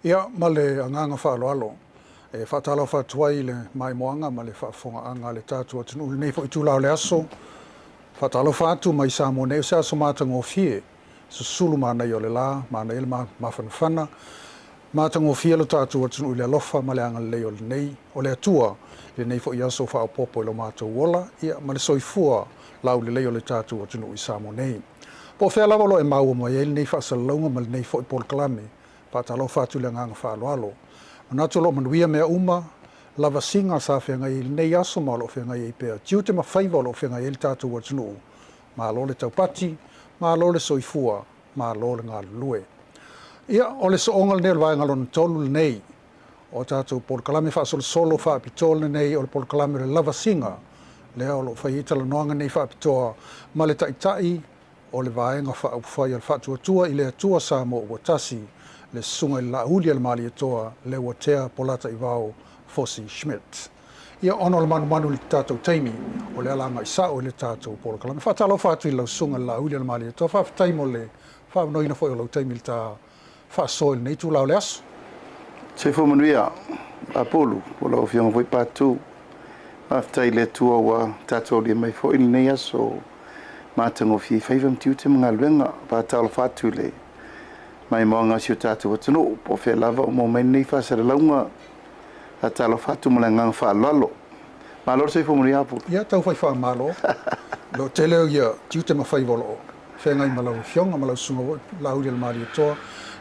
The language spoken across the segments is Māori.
Ia male anganga whaaloalo. E whaatalo whaatuai le mai moanga ma le whaafonga anga le tātua tunu nei fo i tūlao le aso. Whaatalo whaatu mai sa mo nei sa so mātango fie. So sulu mana i o le la, mana i le mawhanawhana. Mātango fie lo tātua tunu i le alofa ma le anga le o le nei. O le atua le nei fo i aso whaapopo i lo mātou wola. Ia ma le soifua lau le leo le tātua tunu i sa mo nei. Po whea lawalo e maua mai e nei whaasalaunga ma le nei fo i Polkalame. Whaatalo whaatu le nganga whaaloalo. Manatolo manuia mea uma, lava singa sa whenga i nei aso ma lo whenga i pēr. Tiu te mawhaiva lo whenga i le tātou wa tunu. Ma lo le taupati, ma lo le soifua, ma lo le ngā lue. Ia, o le soonga le nel vai ngalon tolu le nei. O tātou Polkalame whaasolo solo whaapitole nei o le Polkalame le lava singa. Lea o lo whaiitala noanga nei whaapitoa ma le taitai o le vaenga whaupwhai al whaatuatua i le atua sa mo ua tasi. Le sunga la ulia le mali toa le watea polata i vao Fosi Schmidt. Ia ono le manu le tātou teimi o le alanga i sa o le tātou Polkalame. Whaatalo whaatu i lau sunga la ulia le mali toa. Whaaftaimo le whaanoina fo i lau teimi le tā whaasoil nei tū lau le aso. Se fo manuia a polu o lau whianga fo i pātū. Whaaftai le tua wa tātou le mai fo i nei aso. Mātango fi whaivam tiu te mga luenga. Whaatalo whaatu le mai moanga si o tātou atano, po whea lava o mō mai nei whaasara launga a tālo whatu mo le ngang whaalalo. Māloro sei whamuri apu? Ia, tau whai wha mālo. Lo te leo ia, tiu te mawhai wolo o. Whengai malau whionga, malau sunga lauri al maari atoa.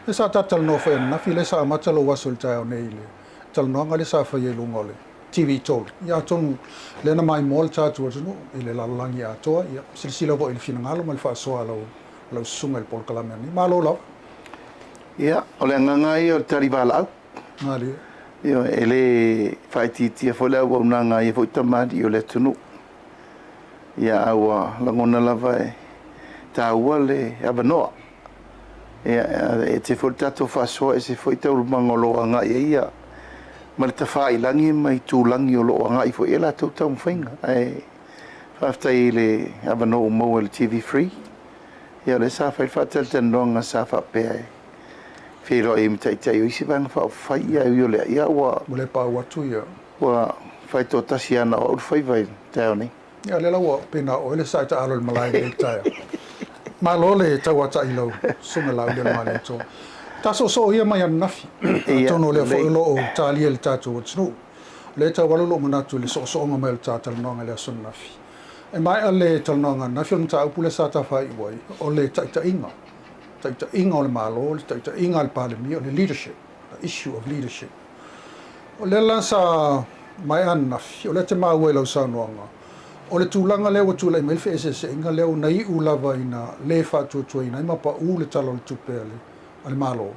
Le sa tātala no whai nafi, le sa amatalo waso le tai au nei le. Tala noanga le sa whai e lunga le. TV tolu. Ia tonu, le na mai mō le tātou atano, i le lalalangi atoa. Ia, silisila vo i le whinangalo, ma le whaasoa lau sunga le Polkalame ani. Mālo lau. Ia, o le ngangai o le taribala au. Ngāri. Ia, e le whaititia whole au au nanga i fo tamadi o le tunu. Ia, aua langona lava e tāua le avanoa. Ia, e te fo tato whasoa e se fo i tauru mangolo anga ia. Ma le tawhai langi mai tūlangi o lo anga i fo i la tau tau mwhainga. E, whaftai le avanoa mau le TV free. Ia, le sa whai whatel tenonga sa whapea e. Whiro e mtaitai o isi vanga whao whai a ui o lea ia wa... Mule pā watu ia. Wa whai tō tasi ana o whai vai tau ni. Ia lela wa pina o ele sai ta alo le malai le taia. Ma lo le tau ata i lau sunga lau le mali tō. Ta so ia mai an nafi. Tono le whaelo o tālia le tātou o tinu. Le tau walolo manatu le so onga mai le tātala noanga le asun nafi. E mai a le tala noanga nafi o nta upule sa ta whai wai o le taita inga. Taita inga o le malo, taita inga le palemi o le leadership, the issue of leadership. O le lansa mai anafi, o le te maua lau saunoanga. O le tūlanga leo tūlai melfe ese inga leo na i ulava ina le whātua ina ima pa u le talo le tupele, o le malo.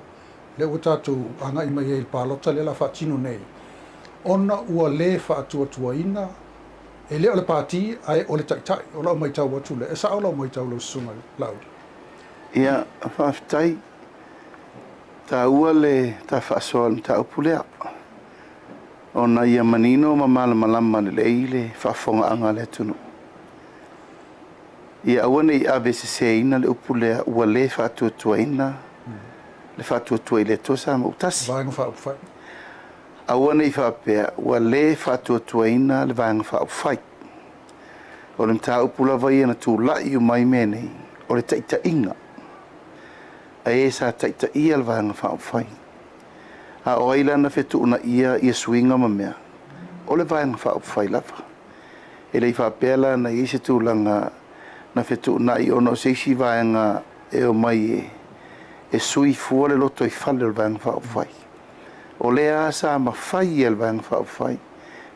Leo tātou anga ima i le pālota le la whātino nei. Ona ua le whātua ina, e leo le pāti ai o le taitai, o lau mai tau watule, e sa o lau mai tau lau sunga laudi. Ia, whaftai, tā ua le tā whaasoa ni tā upulea. O na ia manino ma malama le lei le whaafonga anga le tunu. Ia aua nei AVCC ina le upulea ua le whaatuatua ina, le whaatuatua i le tosa ma utasi. Vaenga whaupwhai. Aua nei whaapea ua le whaatuatua ina le vaenga whaupwhai. O le mta upula vai ana tū lai u mai menei, o le taita inga. E sa taita ia le vanga whaupwhai. A o aila na whetu una ia swinga ma mea. O le vanga whaupwhai lava. E lei whapela na i se tūlanga na whetu una i ono seisi vanga e o mai e sui fua le loto i whale le vanga whaupwhai. O le a sa ma whai e le vanga whaupwhai.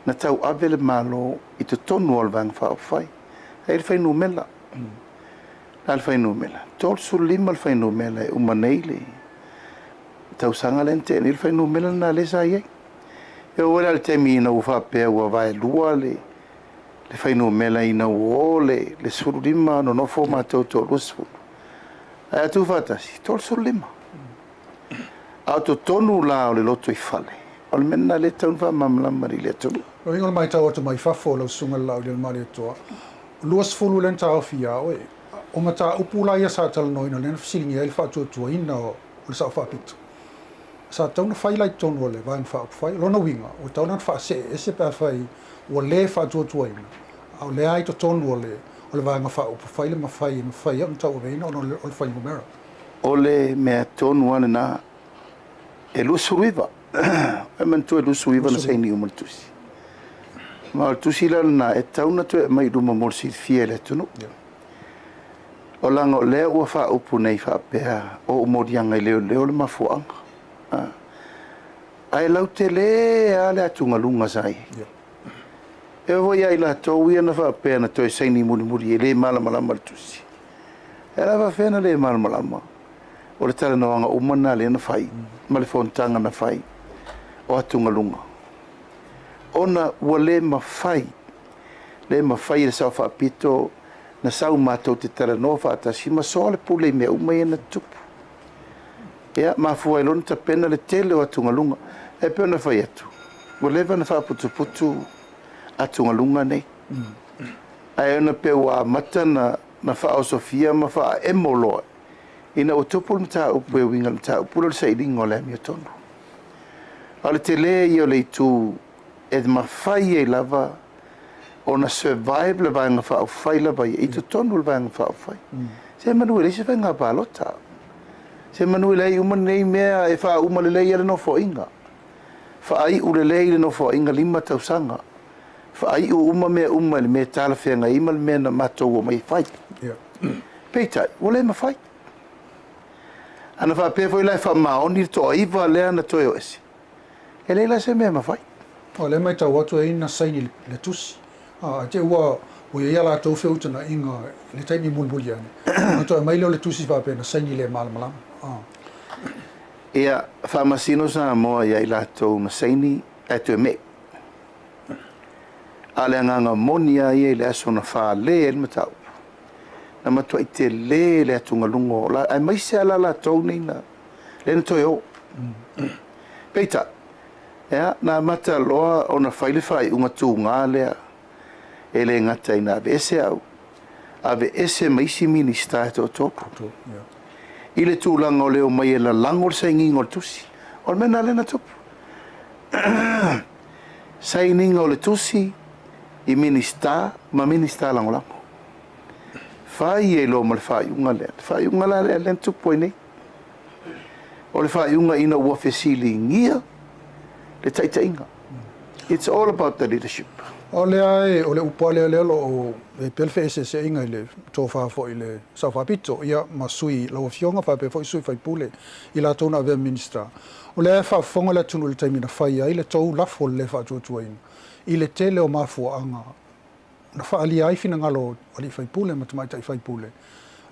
Na tau ave le malo i te tonu o le vanga whaupwhai. E le whainu mela. Al whainu mela. Tol su lima al whainu mela e umaneile. Tau sanga lente ni al whainu mela na le sa iei. E o wera al temi ina uwhapea ua vai lua le whainu mela ina uole le suru lima no nofo mātou tō lusfu. Ai atu whatasi, tol su lima. Auto tonu la o le loto i whale. O le mena le taun wha mamlamari le tonu. O ingola mai tau atu mai whafo lau sunga lau le mali atoa. Luas fulu len tau fia oe. O mata upula ia sa tala noina lena fisilingi ele whātua tua ina o le sa whapitu. sa tauna fai lai tonu ole vai fa fai lona winga o tauna fa se ese pa fai o le fa tu ina au le ai to tonu ole o le vai nga fa o fai le mafai on tau veina o le fai ngomera ole me tonu ana na e lu suiva e man tu lu suiva na sai ni o tusi ma tusi la na e tauna tu mai du mo si fiele tunu o lango le o fa o punei fa pe o mo dianga le le mafuanga ai lau te le ale atunga lunga sai e voi ai la tau ia na fa pena toi sai ni muri le mala tusi e la va fena le mala o le tala noanga umana le na fai ma le fontanga na fai o atunga lunga ona ua le mafai le sa fa pito na sau matou te tala no fa atasi ma so le pule me uma na tupu ia ma fuai lona tapena le tele o atungalunga e pena fai atu ua leva na faaputuputu atungalunga nei ae ona pe ua mata na faaosofia ma faaemoloa ina o tupu le mataupu e uiga le mataupu le saʻiliga o le amiotonu a le tele ia o le itu e mafai ai lava ona survive le vaenga faaufai lava ia i totonu le vaenga faaufai se manu le se vaenga palota se manu le uma nei mea e faauma lelei ia le nofoʻiga faaiʻu lelei le nofoʻiga 5 tausaga faaiʻu uma mea uma le mea talafeagai ma le mea na matou o mai fai peitai ua lē mafai ana faapea foi lai faamaoni le toʻaiva lea na toe o ese e lei la se mea mafai o le mai tau atu e ina saini le tusi te ua o ia la tau feu tana inga le taimi mulmuli ane ato e mai leo le tusi faapea na saini le malamalama ia faamasino sa moa ia i latou na saini e toe me a le agaga moni a ia i le aso na fālē e le matau na matuaʻi te lē le atugaluga o la ae maise ala latou nei na le na toe o peita ia na mata loa ona fai le faaiʻuga tugā lea e le gata ina ave ese au ave ese maisi minista e toʻatopu i le tulaga o leo mai e lalago o le saigiga o le tusi o le mena lena tupu sainiga o le tusi i minista ma minista lagolago fai e lo ma le faaiʻuga lea le faaiʻuga la lea lena tupu ai nei o le faaiʻuga ina ua fesiligia le taʻitaʻiga it's all about the leadership o lea e o le upa lealelo o e pele feeseeseʻiga i le tofā foʻi le saufapito ia ma sui lauafioga faapea foʻi sui faipule i latou na avea minista o lea e faafofoga le atunu le taimina fai ai le tou lafo o le lē faatuatuaina i le tele o mafuaaga na faalia ai finagalo alii faipule ma tamaitaʻi faipule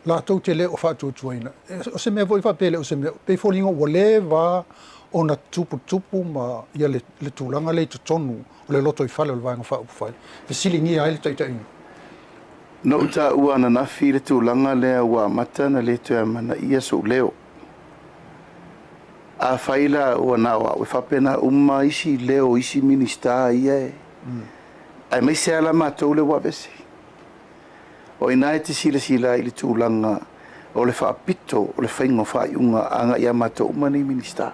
latou tele o faatuatuaina o se mea foʻi faapea le o se mea pei foliga ua lē va ona tuputupu ma ia le tulaga le totonu o le loto i fale o le vaega faaupufai fesiligia ai le taʻitaʻiga no taʻua ananafi i le tulaga lea ua amata na lē toe amanaʻia sou leo afai la ua naoaʻu e faapena uma isi leo isi minista ia e ae maise ala matou le ua vese o ina e te silasila i le tulaga o le faapito o le faiga faaiʻuga aga ia matou uma nei minista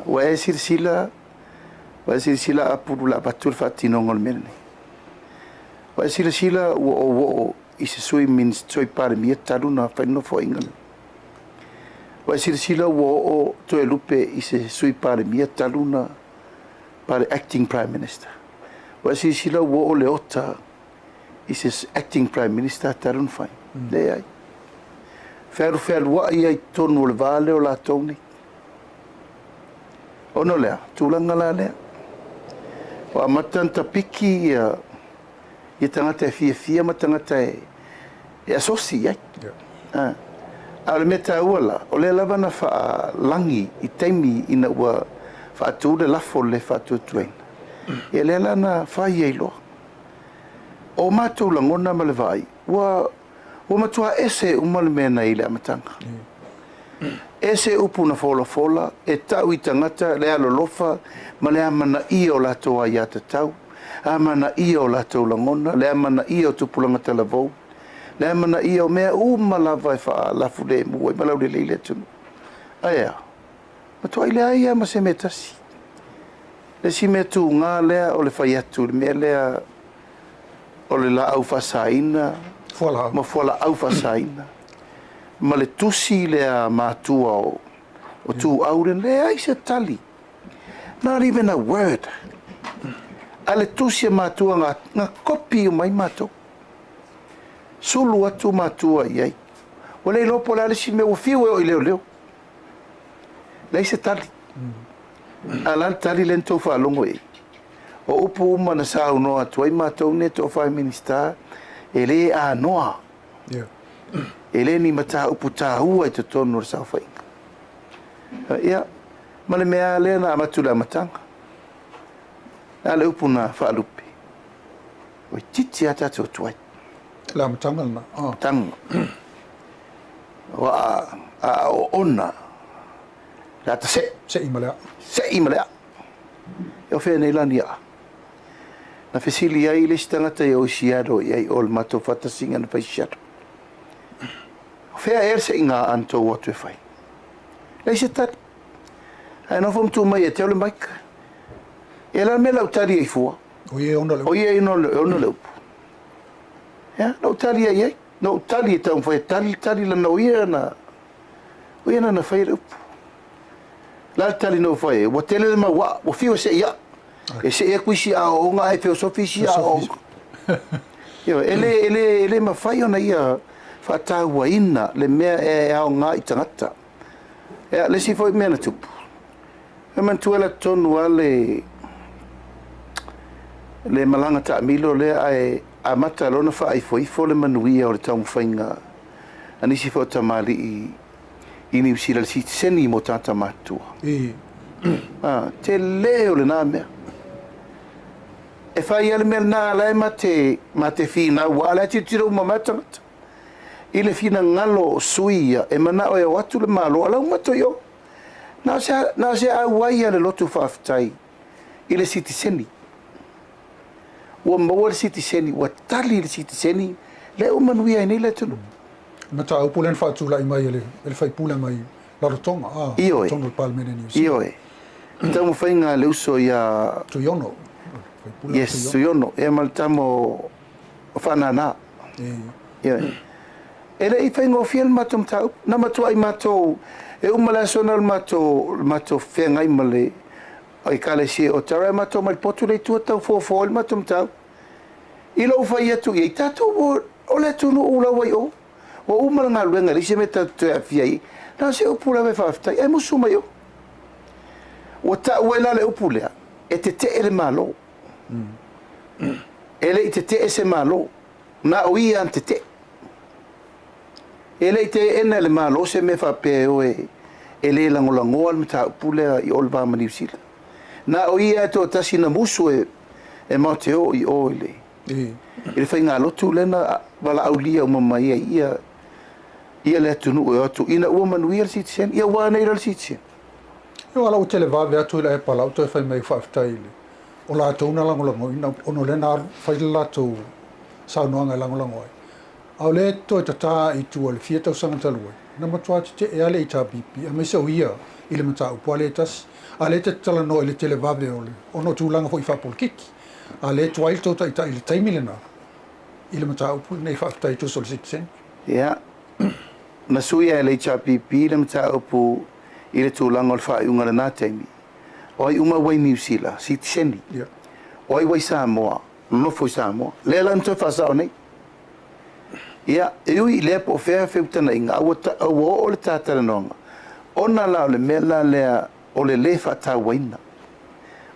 ua e silasila apulu laapatu le faatinoga o le mena nei ua e silasila ua ooo i se sui soi palemia taluna fainofoaiga le ua e silasila ua oo toe lupe i se sui palemia taluna pale acting prime minister ua e silasila ua oo le ota i se acting prime minister taluna fai le ai fealuaʻi ai tonu o le vale o latou nei ono lea tulaga la lea o amata na tapiki ia tagata e fiafia ma tagata e asosi ai a o le mea tāua la o lea lava na faalagi i taimi ina ua faatū le lafo le faatuatuaina ia lea lana fai ai loa o matou lagona ma le vaai ua matua ese uma le mea nai le amataga ese upu na folafola e tau i tagata le alolofa ma le amanaʻia o latou ai a tatau amanaʻia o latou lagona le amanaʻia o tupulaga talavou le amanaʻia o mea uma lava e faalafu le mua i malaulelei le atunu aea Matua ile ai ma se metasi. Le si metu nga lea o le fai atu, le mea lea o le la au fasaina, ma fuala au fasaina. Ma le tusi lea matua o tu auren lea i se tali. Not even a word. A le tusi matua nga kopi o mai mato. Sulu atu matua iai. O le lopo la le si me ufiu o i leo leo. Lei se tali. Alan tali len tau whaalongo e. O upu uma na sa unoa tuai matou ne tau whai minista e le a noa. E le ni mata upu tā hua i te tonu sa whainga. Ia, ma le mea lea na amatu la matanga. A le upu na whaalupe. O i titi ata tau tuai. La matanga na. Tanga. O a o ona. Rata se. Se imalea. Se imalea. Eo whea nei lani a. Na whesili ai le stangata i o siaro i ai ol mato whatasinga na whaisiaro. Whea se inga anto watu e whai. Lei se tari. Ai no fom tu mai e teo le maika. E la me lau tari ai fua. O ie ona leu. O ie ona leu. Ya, lau tari ai ai. No tari e tau whai tari lana o ie na. O ie na whai leu. La tali no foi o tele ma wa o fio se ia e se e kuisi a o nga e filosofia a o yo ele ma fai ona ia fa ta wa ina le me e a nga i tangata e le si foi me na tupu e man tuela tonu ale le malanga ta milo le ai a mata lona fa ai foi fo le manuia o le tau fainga ani si fo tamali i ini usila si seni mo tata matua. Te leo le nā mea. E whai ale mea nā lai mate whina ua ala te tira uma matangata. I le whina ngalo o suia e mana o e watu le malo ala umato yo. Nā se au wai ale lotu whaftai i le siti seni. Ua maua le siti seni, ua tali le siti seni le umanuia i nei le tunu. Mata au pulen whaatula i mai ele whai pula mai Rarotonga. Ioe. Tonga Palmene New Zealand. Ioe. Tamo whainga le uso ia... Tuiono. Yes, tuiono. E maltamo whanana. Ioe. Ele i whainga o fiel matom tau. Na matua i mato e umala sonal mato whenga i male ai kale si o tara mato mai potu le tua tau fo il matom tau. I lau whai atu i tato o le tunu ula wai o. O umala ngā luenga li se me tatu e fiai, nā se upula me whaftai, e musu mai o. O ta uela le upulea, e te te ele malo. Ele i te te e se malo, nā o ia an te te. Ele i te ena le malo, se me whape o e le langolangoa me ta upulea i olva ma New Zealand. Nā o ia e to tasi na musu e Mauteo i o ele. Ele whai ngā lotu lena wala aulia o mamai ia le tunu o atu ina ua manuia le sitisen ia ua nei le sitisen Yo ala o tele vave atu ila e pala o toi whai mai whaaftai le o la atu una langolango ina ono le nā whai la atu saunoanga i langolango ai au le toi tata i tua le fia tau sangatalua na matua te e ale i tā pipi a meisa o ia i le mata upo ale tas a le te tala no i le tele vave o le ono tūlanga fo i whapol kiki a le tuail tau ta i le taimile na i le mata upo nei whaaftai tu sol sitisen ia na suia le HPP le mata upu i le tūlanga o le whaiunga le nā taimi. O ai uma wai New Zealand, sitisen. O ai wai Samoa, nofo i Samoa. Le lan toi whasao nei. Ia, e ui lea po whea whiutana inga, awa o le tātara nonga. Ona la o le mea lea o le whata waina.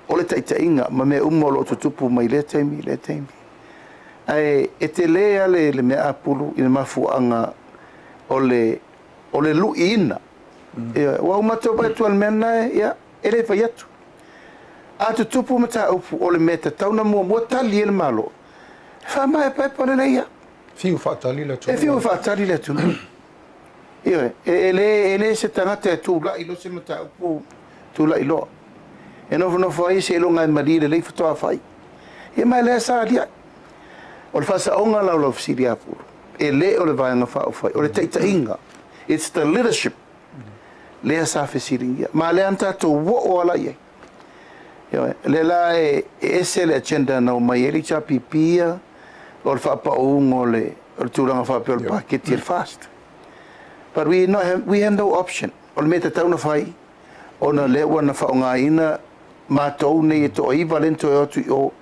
O le taita inga, ma mea umolo o tutupu mai le taimi. Ai, e te lea le mea apulu i le mafuanga o le lui ina. Wa umato ba tu al mena ya ele fa yatu. Atu tupu mata o le meta tauna mo tali el malo. Fa mai pa pone le ya. Fiu fatali le tu. E fiu fatali le tu. Io ele se tangata tu la ilo se mata tu la ilo. E no fai se lo ngai mali le foto fai. E mai le sa dia. O fa sa onga la lo fsiria pu. E le o le vai nga fa fai. O le taita inga. It's the leadership. lea sa fesiringia ma le anta to wo ala ye yo le la ese le agenda na mai ele cha pipia o fa pa ngole o tulanga fa pe pa ke tir fast but we have no option o me te tauna fai ona le wana fa nga ina ma to ne to i valento o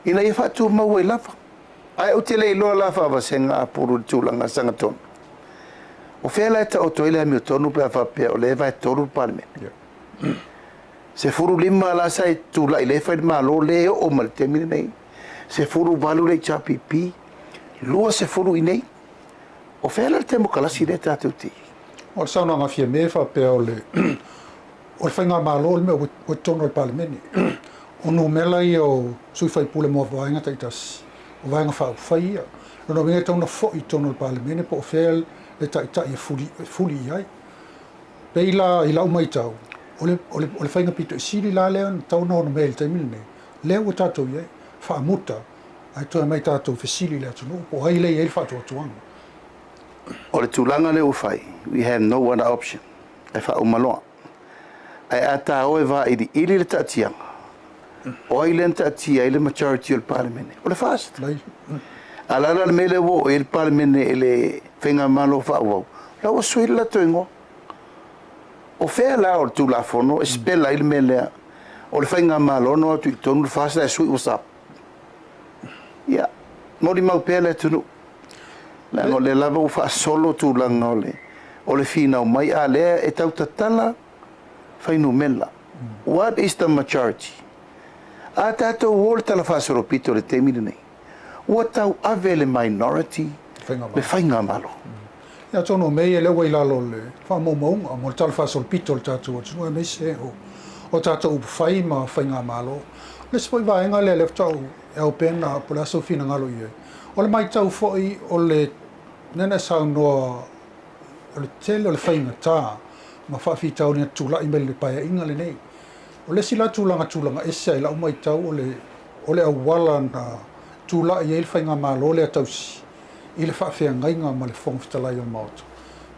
ina ia fa tu ma we lava ai o tele lo la fa va senga puru tulanga sanga ton o fela ta o toile mi tonu pe fa pe o le va toru palme se furu lima la sai tu la ile fa ma lo le o mal termine nei se furu valu le chapipi lo se furu inei o fela te mo kala sire ta tuti o sauna nga fie me fa pe o le o whainga malo me o tono le palme o no mela i o sui fai pule mo vainga taitas o vainga fa faia no me tona fo i tono le palme po fel le ta i fuli ai peila i lau mai tau o le whainga pito siri la leon tau no no mele te milne leo o tatou i fa muta ai toa mai tatou fesili le atu no po hai le i fa tuanga o le tulanga le ufai we have no one option e fa umaloa ai ata o va i le tatianga o i le tatia i le majority o parliament o le fast ala la mele wo il parliament ele fenga malo fa wo la o sui la toingo o fe la o tu la fono spela il mele o le fenga malo no tu tonu fast la sui whatsapp ya mori mau pele tu la no le lava u fa solo tu la ngole o le fina mai ale e tau tatala fa inumela what is the majority ata to volta la fa solo pito le temine nei what tau ave le minority le fainga malo ya tono me ele wai la lo le fa mo mo tal fa sol pito le tatu o me se o tatu u fai ma fainga malo le spoi va nga le tau e o pena pola so fina ngalo ye o le mai tau foi o le nena sa no o le tele o le fainga ta ma fa fi tau ni tula i mele pa inga le nei o le sila tulanga ese la mai tau o le awala na tula i el fainga malo le tausi i le fa fe ngainga ma le fong fitala yo maut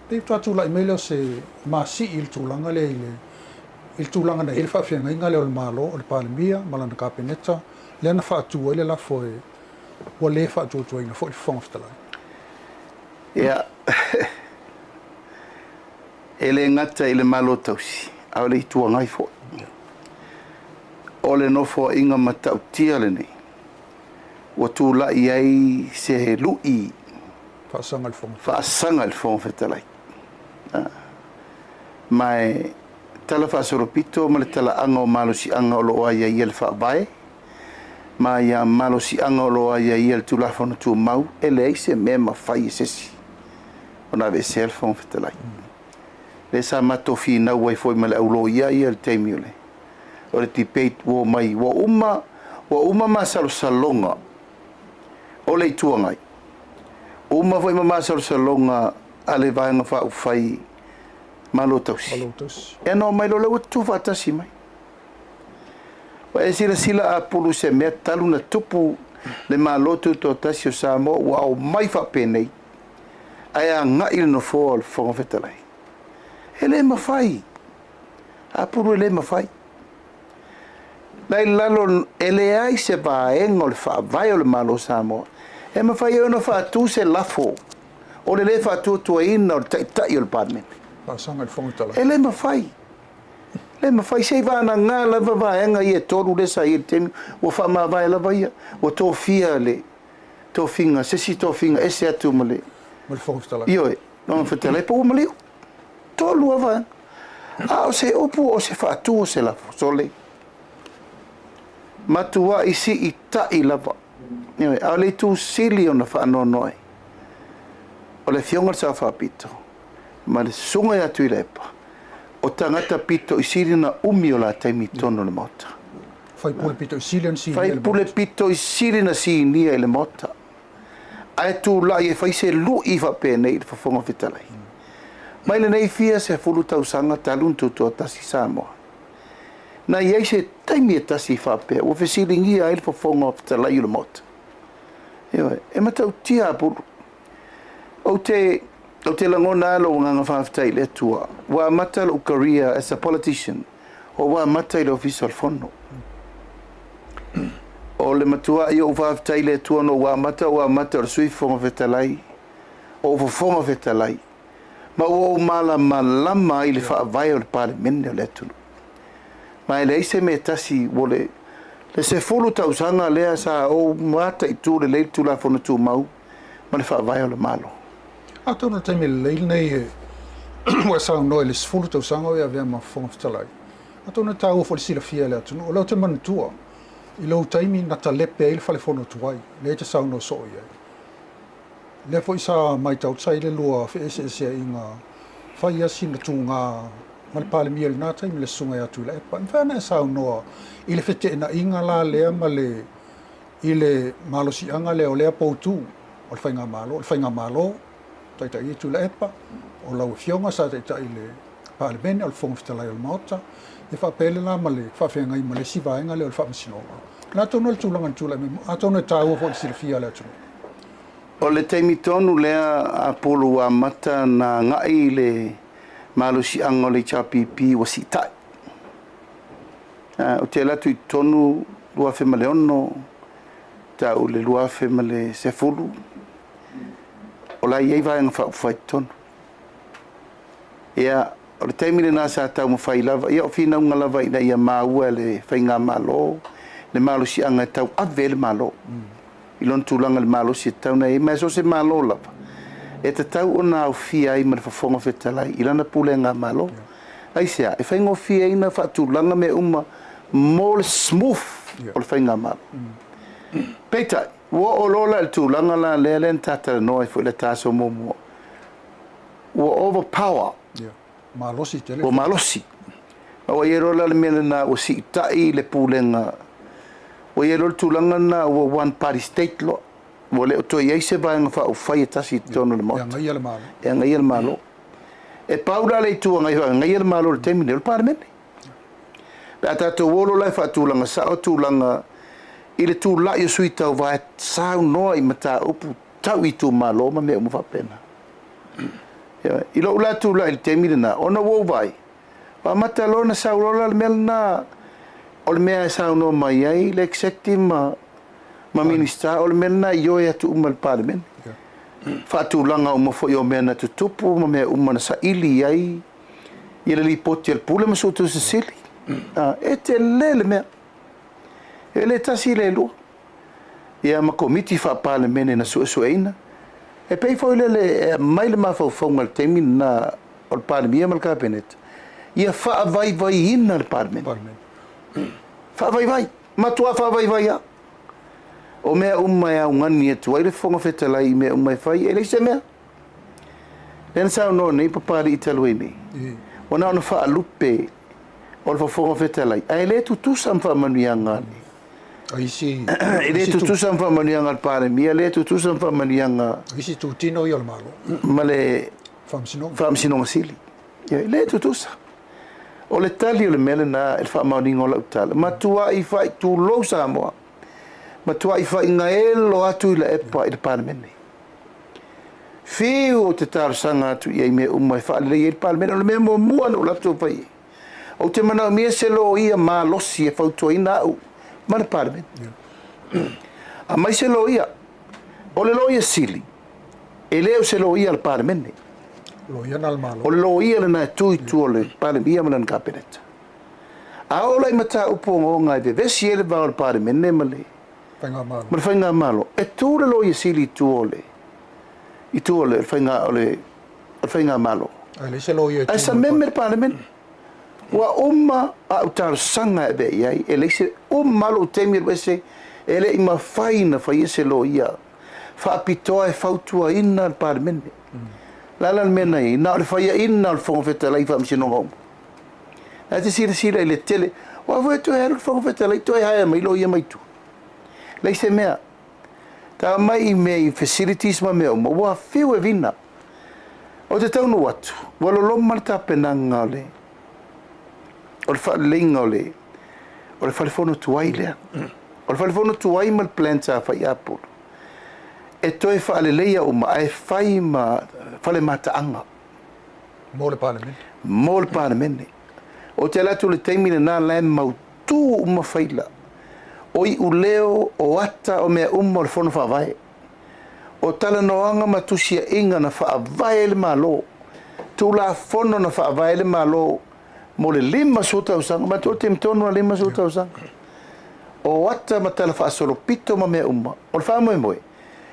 pe tula i mele se ma si il tulanga le il tulanga na il fa fe ngainga le o malo o le palmia ma la kapeneta le na fa tu le la foi o le fa tu ina foi fong fitala ya ele ngata ile malo tausi au le tu ngai fo o le no fo inga mata utia le nei o tu la iai se lui fa sanga el fong fetalai mai tala fa soropito ma le tala anga o malo si anga o lo ia il fa vai ma ia malo si anga o lo ia il tu la fo no tu mau ele se mema fai sesi ona ve sel fong fetalai le sa mato fina wai foi ma le aulo ia il temile o le tipeit wo mai wo uma ma salonga o le tuangai uma foi ma salonga ale vainga fa ufai malotosi e no mai lo tu fatasi mai wa e sila a pulu se me talu na tupu le maloto to tasio samo wa o mai fa penei aya nga il no fo fo fetalai ele ma fai a pulu ele ma fai lai lalo ele ai se va engol fa vai o le malo samo e ma fai ono fa tu se lafo o le fa tu ina o ta il parmen pa sanga il fongtala ele ma fai se va na nga la va enga ye toru le sa il tem o fa ma vai la vai o to fia le to finga se si to finga ese atu male mal fongtala io non fetele po male to lu va o se opu o se fa tu o se la sole matua isi i tai lava a le tu sili ona fa no noi o le fionga sa fa pito ma le sunga ya tu lepa o tangata pito i sili na umi o la taimi tono le mota fai pule pito i sili fai pule pito i sili na si nia le mota ai tu la e fai se lu i fa pene i fa fonga fitalai mai le nei fia se fulu tau sanga talun tu tasi samoa na ia se taimi e tasi whape o fesilingi a il fonga of te lai le mot e mata utia puru o te o te langona lo nganga whaafitai le tua. Wa mata lo career as a politician. O wa mata le official fono. O le matua i o whaafitai le tua no wa mata o sui fonga vetalai. O fonga vetalai. Ma o mala malama i le whaavai o le pale mene o le tunu. Ma ele ise me tasi wole le se fulu tausanga lea sa o mata i tu le leil tu la fono tu mau. Ma le whaavai o le malo. A tōna taimi leil nei wa sao no le sfulu tausanga o ia vea ma fonga fitalai. A tōna tāua fo le sila fia le atunu. O lau te manatua. I lau taimi na ta lepe e le fale fono tuai. Le te sao no so ia. Le fo isa mai tau tsai le lua fe ese ese inga fai asi na tunga ma le pale miel na taimi le sunga ia tu le epa. Mwhana e sao noa i le fete na inga la lea ma le i le malo si anga lea o lea poutu o le whainga malo. O le whainga malo taita i tu le epa o lau fionga sa taita i le pale bene o le fonga fitalai o le maota. E whapele la ma le whawhenga i ma le sivaenga leo le whamasinonga. Nā tōna le tūlanga tūla me a tōna tāua fo le silafia lea tūla. O le teimi tonu lea a polo a mata na ngai le malusi anga le chapipi wa si tai. O te latu I tonu lua fe maleono, tau le lua fe male sefulu. O la iei vaenga whai tonu. Ia, o le teimi le nasa tau mawhai lava, ia o fina unga lava ina ia maua le whainga malo, le malusi anga tau ave le malo. I lon tūlanga le malo si tau nei, mai so se malo lava. E te tau o nā o fia i mara whafonga whetalai, I lana pule ngā malo. Ai sea, e whaingo fia i na whaatūlanga me uma mo le smooth o le whainga malo. Peitai, wa o lola le tūlanga la lea len tātara noa I fo le tāso momo. Wa overpower. Malosi tele. O malosi. O ierola le mele na o si itai le pulenga. O ierola tūlanga na o one party state lo. O le o toi eise vaenga wha o whai e tasi tono le mota. E ngai le malo. E ngai le malo. E paura le tua ngai le malo le temine le parlemene. Pe ata to wolo lai wha tūlanga sa o tūlanga I le tūla I o sui tau vai sau noa I mata upu tau I tū malo ma me umu whapena. I lo ula tūla I le temine na ona wou vai. Wa mata lona sau lola le mele na o le mea sau noa mai ai le executive ma minister o le mele na I oe atu uma le parlemene. Whaatūlanga uma fo I o mea na tutupu ma mea uma na sa ili ai I le lipoti al pule ma sotu se sili. E te le mea. E le tasi le lua. Ia ma komiti wha parlemene na suesueina. E pei fo le mai le mawhauwhaunga le temi na o le parlemia ma le kabinet. Ia wha vai vai ina le parlemene. Wha vai vai. Matua wha vai vai a. O mea umai au ngani e tuai le whonga whetalai mea umai whai. E leise mea. Lena sao no nei papari I talui nei. Wana ona wha alupe o le whonga whetalai. Ai le tutusa mwha manuianga ni. Aisi. E le tutusa mwha manuianga le parlemia. Le tutusa mwha manuianga. Aisi tutino I o le malo. Ma le whaamsinonga sili. Le tutusa. O le tali o le mele na e whaamauninga o lau tala. Matua I whai tu lou Samoa. Matua I whai ngaelo atu I la epa I le parlemene. Whiu o te tarasanga atu I me umai whaale I le parlemene. O le mea mua no lapto pai. O te mana mea se lo ia ma losi e whautua ina au. Ma le parlemene. A mai se lo ia. O le lo ia sili. E leo se lo ia le parlemene. Lo ia nal malo. O lo ia le na tui tu o le parlemia ma le kabinet. A ola I mata upo ngonga I vesi ele va o le parlemene ma le. Whainga malo. Ma le whainga malo. E tu le lo ia sili tu o le. I tu o le whainga o le whainga malo. Ai le se lo ia. Ai sa meme le parlemene. Wa umma a utar sanga e bei ai. E le se malo temi wese. Ele I ma whaina whai se lo ia. Whaapitoa e whautua ina le parlemene. Lala le mena I. Na le whaia ina le whonga whetalai whaamsinonga umu. A te sira I le tele. Wa wai tu e haru whonga whetalai. Tu e haia mai lo ia mai tu. Lei se mea. Ta mai I mei facilities ma mea uma. Wa whiu e vina. O te taunu watu. Walo loma le tapenanga o le. O le whaalinga o le. O le whalifono tuai lea. O le whalifono tuai ma le planta a whai apolo. E toi whaaleleia uma. Ai whai ma fale mataanga Mo le parliament. mo le palemene o te latu le taimi na lai mautu uma faila o i uleo o ata o mea o le fono whaavae o tala noanga matusia inga na whaavae le malo tu la fono na whaavae le malo mo le 5 sotausanga ma tu te mtono na 5 sotausanga o ata matala whaasolo pito ma mea o le whaamoe moe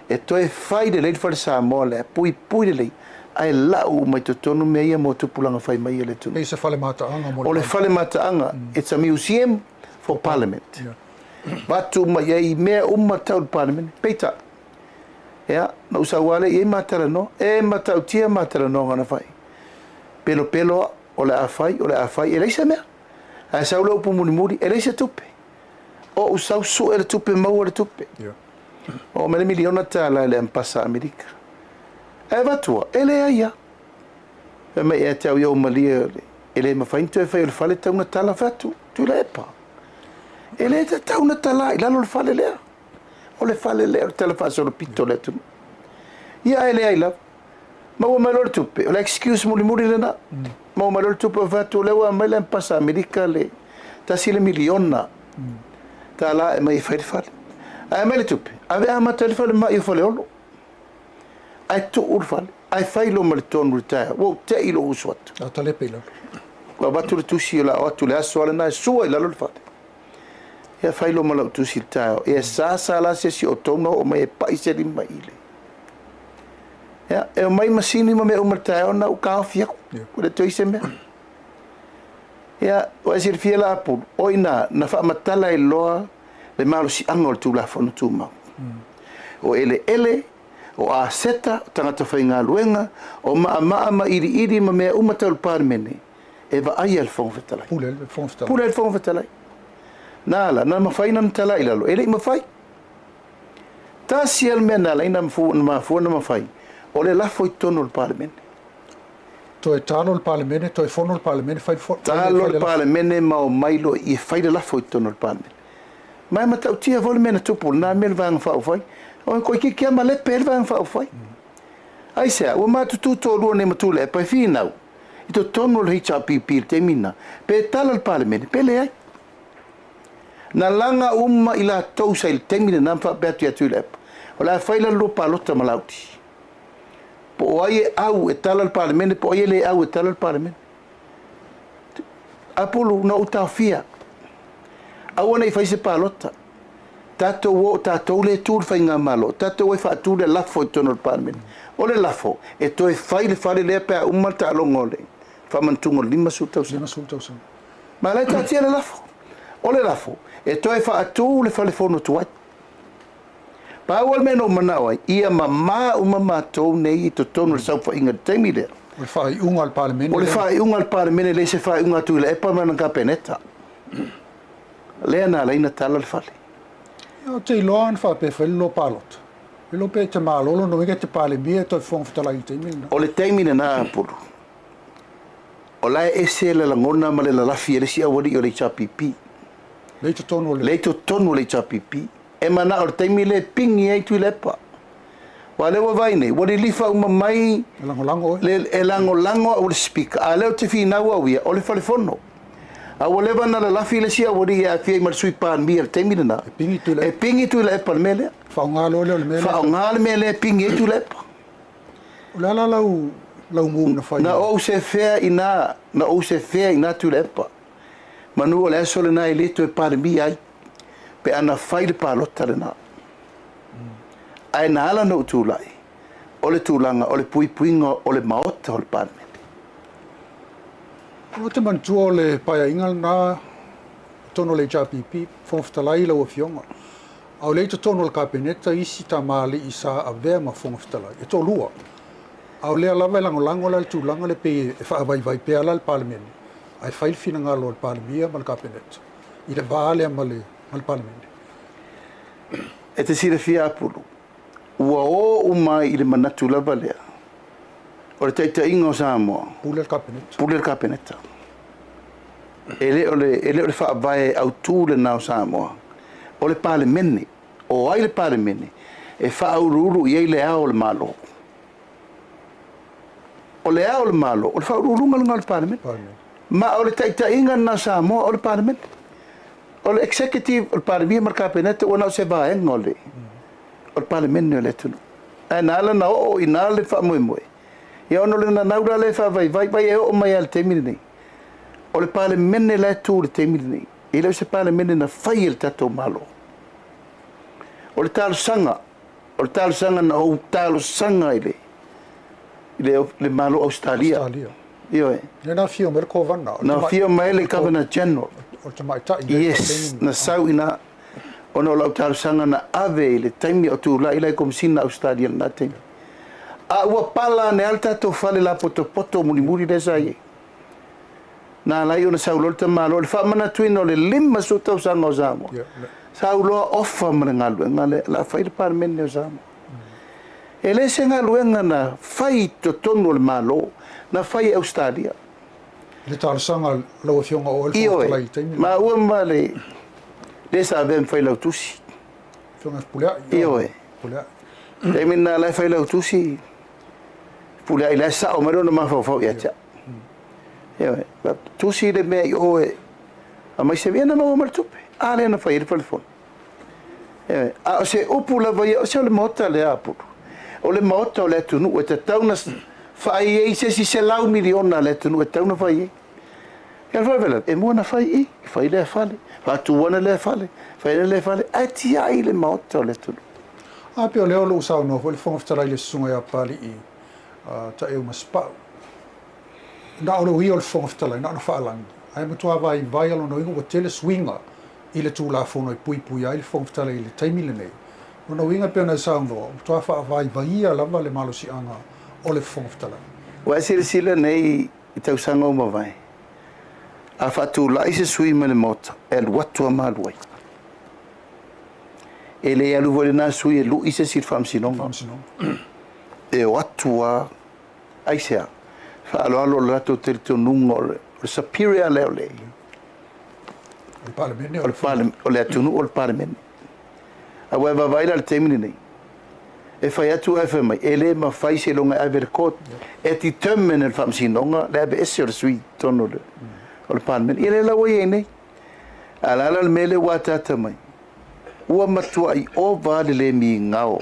e toe whai le leid whare sa moa le pui le lei ai lau mai te tonu mea ia mo tupulanga whai mai le tunu. Nei se whale mataanga mo O le whale mataanga, it's a museum for parliament. Watu mai ei mea tau le parliament, peita. Ea, na usa wale i matara no, matau tia matara no ngana whai. Pelo o le awhai, e leisa mea. Ai sau lau pu muri, e leisa tupe. O usau su e le tupe, mau le tupe. O mele miliona tala le ampasa Amerika. E vatua, ele aia. E mai e te au iau malia, ele mawhaintu e whai o le whale tauna tala whatu, tu le epa. Ele te tauna tala, i lalo le whale lea. O le whale lea, o le tala whasa o le pito le tunu. Ia ele ai lau. Maua mai lor tupe, o le excuse muri le na. Maua mai lor tupe o whatu, lewa mai le mpasa Amerika le, tasi le miliona. Tala e mai whai le whale. Ai mai le tupe, ave amata le whale mai i whale olo. Ai tu urfale, ai failo mal ton retire. Wo te ilo uswat. A tale pila. Wa batu le tusi la o tu le aso ala na sua ila lo fate. Ya failo mal tusi ta. E sa la se si otono o mai paise li mai ile. Ya e mai masini ma me o marta na o ka fia. Ko le toise me. Ya o sir fiela apu. Oina na fa matala i loa le malo si angol tu la fonu tu ma. O ele o a seta tangata whainga luenga o ma iri ma mea umatau le parmene e va ai al fong fetalai Pule le fong fetalai. Pule le fong fetalai nala na mawhaina na talai lalo ele mawhai ta sial mea nala ina mawhua na mawhai o le lafo i tono le parmene Toe talo le parliament, toe fono le parliament, fai talo le parmene ma o mailo i fai le lafo i tono le parmene mai matau tia vole mena tupu na mea le vanga whao fai o ko ki kia male per van fa fai ai se o ma tu to lo ne matu le pa fina i to tono le hicha pi termina pe tal al parliament pe le ai na langa ila to sai il termina na fa betu ya tu le o la fai la lo palota malauti po ai au e tal al parliament po ai le au e tal al parliament apolo na utafia au nei fai se palota tato le tur fai nga malo tato e fa tu le lafo i tono le parliament o le lafo e to e fai le fale le pe uma ta longole fa mantungo 5 soutausa ma le tatia le lafo o le lafo e to e fa tu le fale fono tu ai pa o meno manawa ia mama uma to nei to tono le sau fa inga temi le o le fai unga al parliament. O le fai unga al parliament le se fai unga tu le e pa mana ka peneta le na le ina tala le fale O te iloa fa pe fai lo palot. Ilo pe te malolo no inga te pale mia to fong fetalai te mina. O le taimina na pulu. O la ese le langona ma le la lafi le si awari o le chapipi. Le te tono le. Le to tonu le chapipi. E mana o le taimi le pingi ai tu lepa. Wa le wa vai nei, wa le lifa uma mai Lango. le lango o le speaker. A leo te fina wa wia o le falefono. A o le vana la lafi le si awari a fia mar sui pan mi le taimi na. E pingi tu le. E pingi tu le pa mele. Fa unga lo le mele. Fa unga le mele pingi tu lepa. O la lau mu na fai. Na o se fea ina tu lepa. Manu o le aso le na ele to e pare mi ai. Pe ana fai le palota le na. Ai na ala no tu lai. O le tūlanga, o le puipuinga, o le maota o le parliament. O te mantua o le paia ingal na tono le JPP, fongfetalai lau a fionga. Au le te tono le kabineta isi ta mali isa a vea ma fongfetalai. E to lua. Au lea lava lango le tūlanga le pe e whaavai pe ala le parliament. Ai whail fina ngalo le parliament ma le kabineta. I le vaale ma le parliament. E te sire fia apuru. Ua o umai i le manatu lava lea. O le taita inga o Samoa. Pule le kabineta. Pule le kabineta. Ele o le whaavae au tū le nao Samoa. O le parliament. O ai le parliament. E whaururu i ei le ao le malo. o le ao le malo o le whaururunga lunga le parliament ma o le taitainga na Samoa o le parliament o le executive o le parliament marka penete o na se vaenga o le parliament o le tunu e nala na o ina le whamoemoe ia ono le na naura le whawai vai e o mai al temini nei o le parliament le tu le temini nei i le se parliament na whai il tato malo o le talo sanga na o talo sanga i le malo Australia io e na fio mer ko vana na fio mai le Governor General o te mai tai yes na sau ina ono lau talo sanga na ave le taimi o tu la i le komisina Australia na taimi a ua pala ne alta to fale la poto muri le sai na lai ona sau lo te malo le fa mana twino le lima so tau sanga o zamo sau lo offa mana ngale la fa il parmen o zamo ele senga luenga na fai to tono le malo na fai Australia le tal sanga lo fionga o le lai taimi ma ua male le sa ben fai la tusi fionga pulea io e pulea taimi na la fai la tusi pulea ila sa o mero na ma fa ya cha io e tusi le me o e a mai se viene ma martupe ale na fai il telefon a se opula vai o se le mota le apu o le mota o le tunu e te tauna fai e se lau miliona le tunu e tauna fai e vai vela e mo na fai le fale fa tu ona le fale le fale a ti ai le mota o le tunu a pe o le lo sa no o le fonga tara le sunga ya pali i ta e maspa na o lo i o le fonga tara na no fa lang ai mo tua vai alo no ingo tele swinga i le tula fono i pui ai le fonga tara i le taimile nei ona winga pe na sa no tua fa vai lava le malo si anga o le fonga tara wa sile nei i tau sanga o mavai a fatu la ise sui me le mota el watu malwai ele alu vole na sui lu ise sir fam sinon e watu a aisea fa alo la to terto nungol superior level o parliament o le tunu o parliament a wa vai la temini nei e fai atu e mai ele ma fai se longa avercot e ti temmen el fam sinonga le be esser sui tono o le parliament ele la wai nei ala la mele wata tamai ua matua i o vale le mi ngao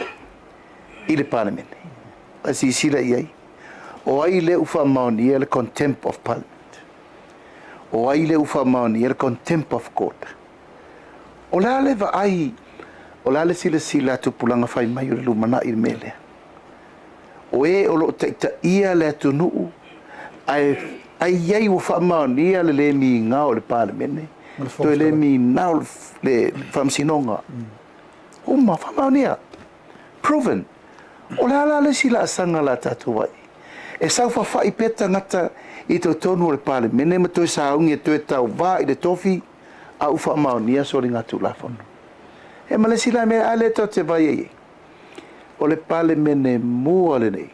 i le parliament asi sila iai o ai le ufa maoni le contempt of parliament o ai le ufa maoni le contempt of court o la le va ai o la le sila tu pulanga fai mai o le lumana i mele o e o lo taita ia le tunu ai iai ufa maoni le mi ngao le parliament to le mi now le famsinonga uma famaunia proven o la le sila sanga la tatu wai e sau fa i peta ngata i to tonu le pale mene ma to sa ungi to tau va i le tofi a ufa maunia so ringa tu la fon e ma le sila me ale to te vai o le pale mene mu ale nei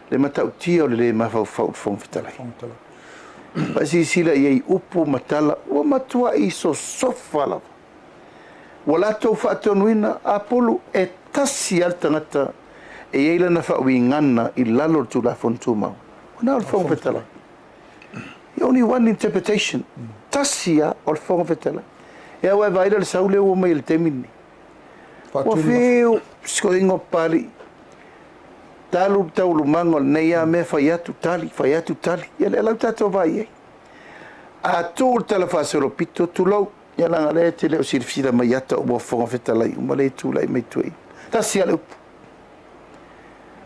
le matau tio le ma fa fon fitala Pasi sila iei upu matala ua matua i so sofala. Wala tau whaatonuina apolu e tasi al tangata e iei lana whaawingana i lalo tu la fontu mau. Wana al whonga whetala. Only one interpretation. Tasia o le whonga whetala. E awa vaira le saule ua mai le temini. Ua whiu skoingo pari. Talu taulu mango nei a me fai atu tali ia le lau tatou vai e a tu tala fasero pito tu lau ia langa le te leo sirfira mai ata o fonga fetalai uma le tu lai mai tuei tasi ale upu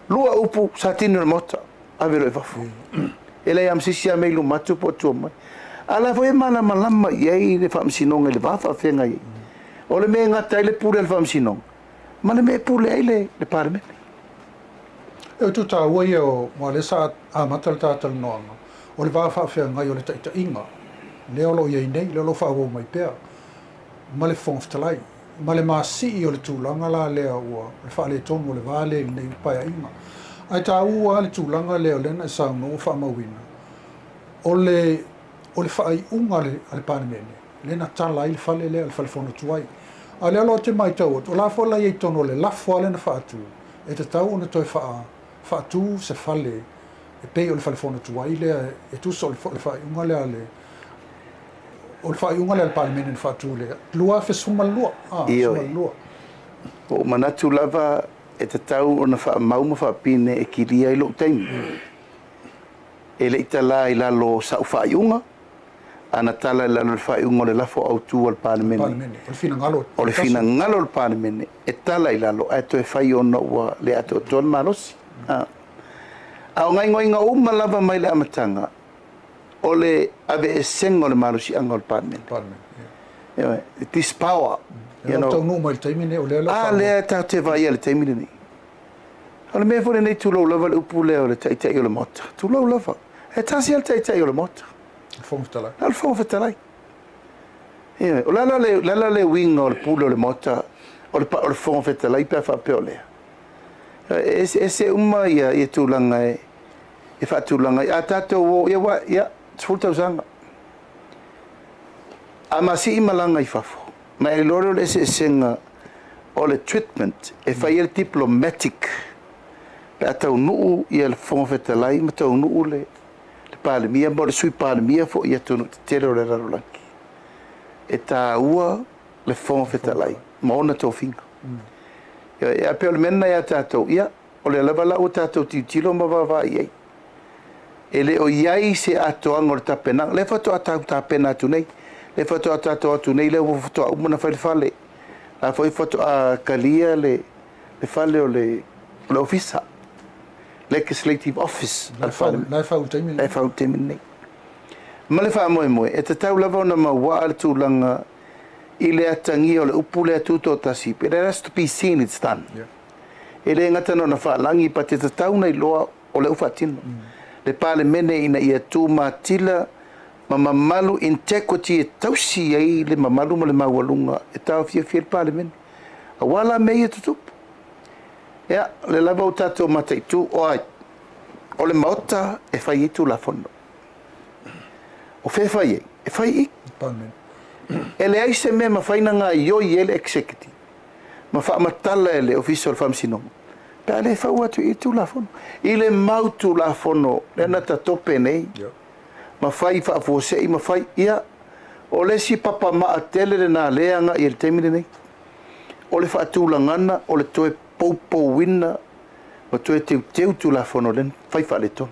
lua upu sa tinu le mota avero e vafu e le am sisi a meilu matu po tu mai ala foi mana malama iei le famsinonga le vafa fenga iei o le me ngata ile pule le famsinonga ma le me pule ile le parlement e tu ta wai o mo le sa a matal tatal no o le va fa fe ngai o le taita inga le o lo ye nei le lo fa wo mai pe ma le fon ftalai ma le masi o le tulanga la le o le fa le tomo le vale nei pa inga ai ta u le tulanga le o le na sa no fa ma wina o le fa ai unga le parlement le na tala il fa le fa fon tuai ale lo te mai tau o la fo la ye tono le la fo le na fa tu e te tau ona toi fa tu se fale pe o le falefona tuai le e tuso le faiunga le ale o le faiunga le al palemene le fatu le lua fe suma lua Io. suma lua O manatu lava e te tau o na wha mauma wha pine e kiria i lo taimi. E le itala i lalo sa u whaiunga, ana tala i lalo le whaiunga le lafo au tu al palemene. palemene o le fina ngalo O le fina ngalo al palemene e tala i lalo a to e whai ona ua le ato ton marosi. A o ngai ngoi ngā uma lava mai le amatanga o le ave e sengo le marosi anga al palemene. This power. You know, tau no mai taimine o le ala. Le ta te vai le taimine ni. Ole me fole nei tulo lava le upu le o le tai tai o le mota. Tulo lava. E tasi al tai tai o le mota. Fong talai. Al fong talai. O la le wing o le pulo le mota. O le fong talai pe fa pe ole. Ese uma ia tulanga e fa tulanga a tato o ia futa usanga. Amasi malanga i fafo. Ma e loro le se senga o le treatment e fai el diplomatic pe atau nuu i el fonfetalai ma tau nuu le palemia mo le sui palemia fo ia tonu te tere o le rarolangi e tā ua le fonfetalai ma ona tau finga e a peo le mena ia tātou ia o le alavala o tātou titilo ma wawa iai e le o iai se atoanga o le tapenang le fato atau tapena atu nei le foto atato atu nei le foto umana fale la foi foto a kalia le fale o le office legislative office la fa utemi nei ma le fa mo e te tau lava na maua al tulanga i le atangi o le upu le atuto tasi but it has to be seen it's done e le ngata no na fa langi pa te tau nei loa o le ufatino le pale mene ina ia tu matila mamalu integrity e tausi ai le mamalu ma le mawalunga e tau fia le parliament a wala mei e tutupu ia le lava o tatou mataitu o le maota e fai itu la fono o fe fai e fai i e le aise mea mawhaina ngā ioi e le executive ma wha matala e le official whamsinonga pe le fau atu i tu la fono i le mautu la fono le nata tope nei ma fai fa fosei ma fai ia o le si papa ma atele le na leanga i le temile nei o le fa tu langana o le toe popo wina ma toe teu tu la fono len fai fa le ton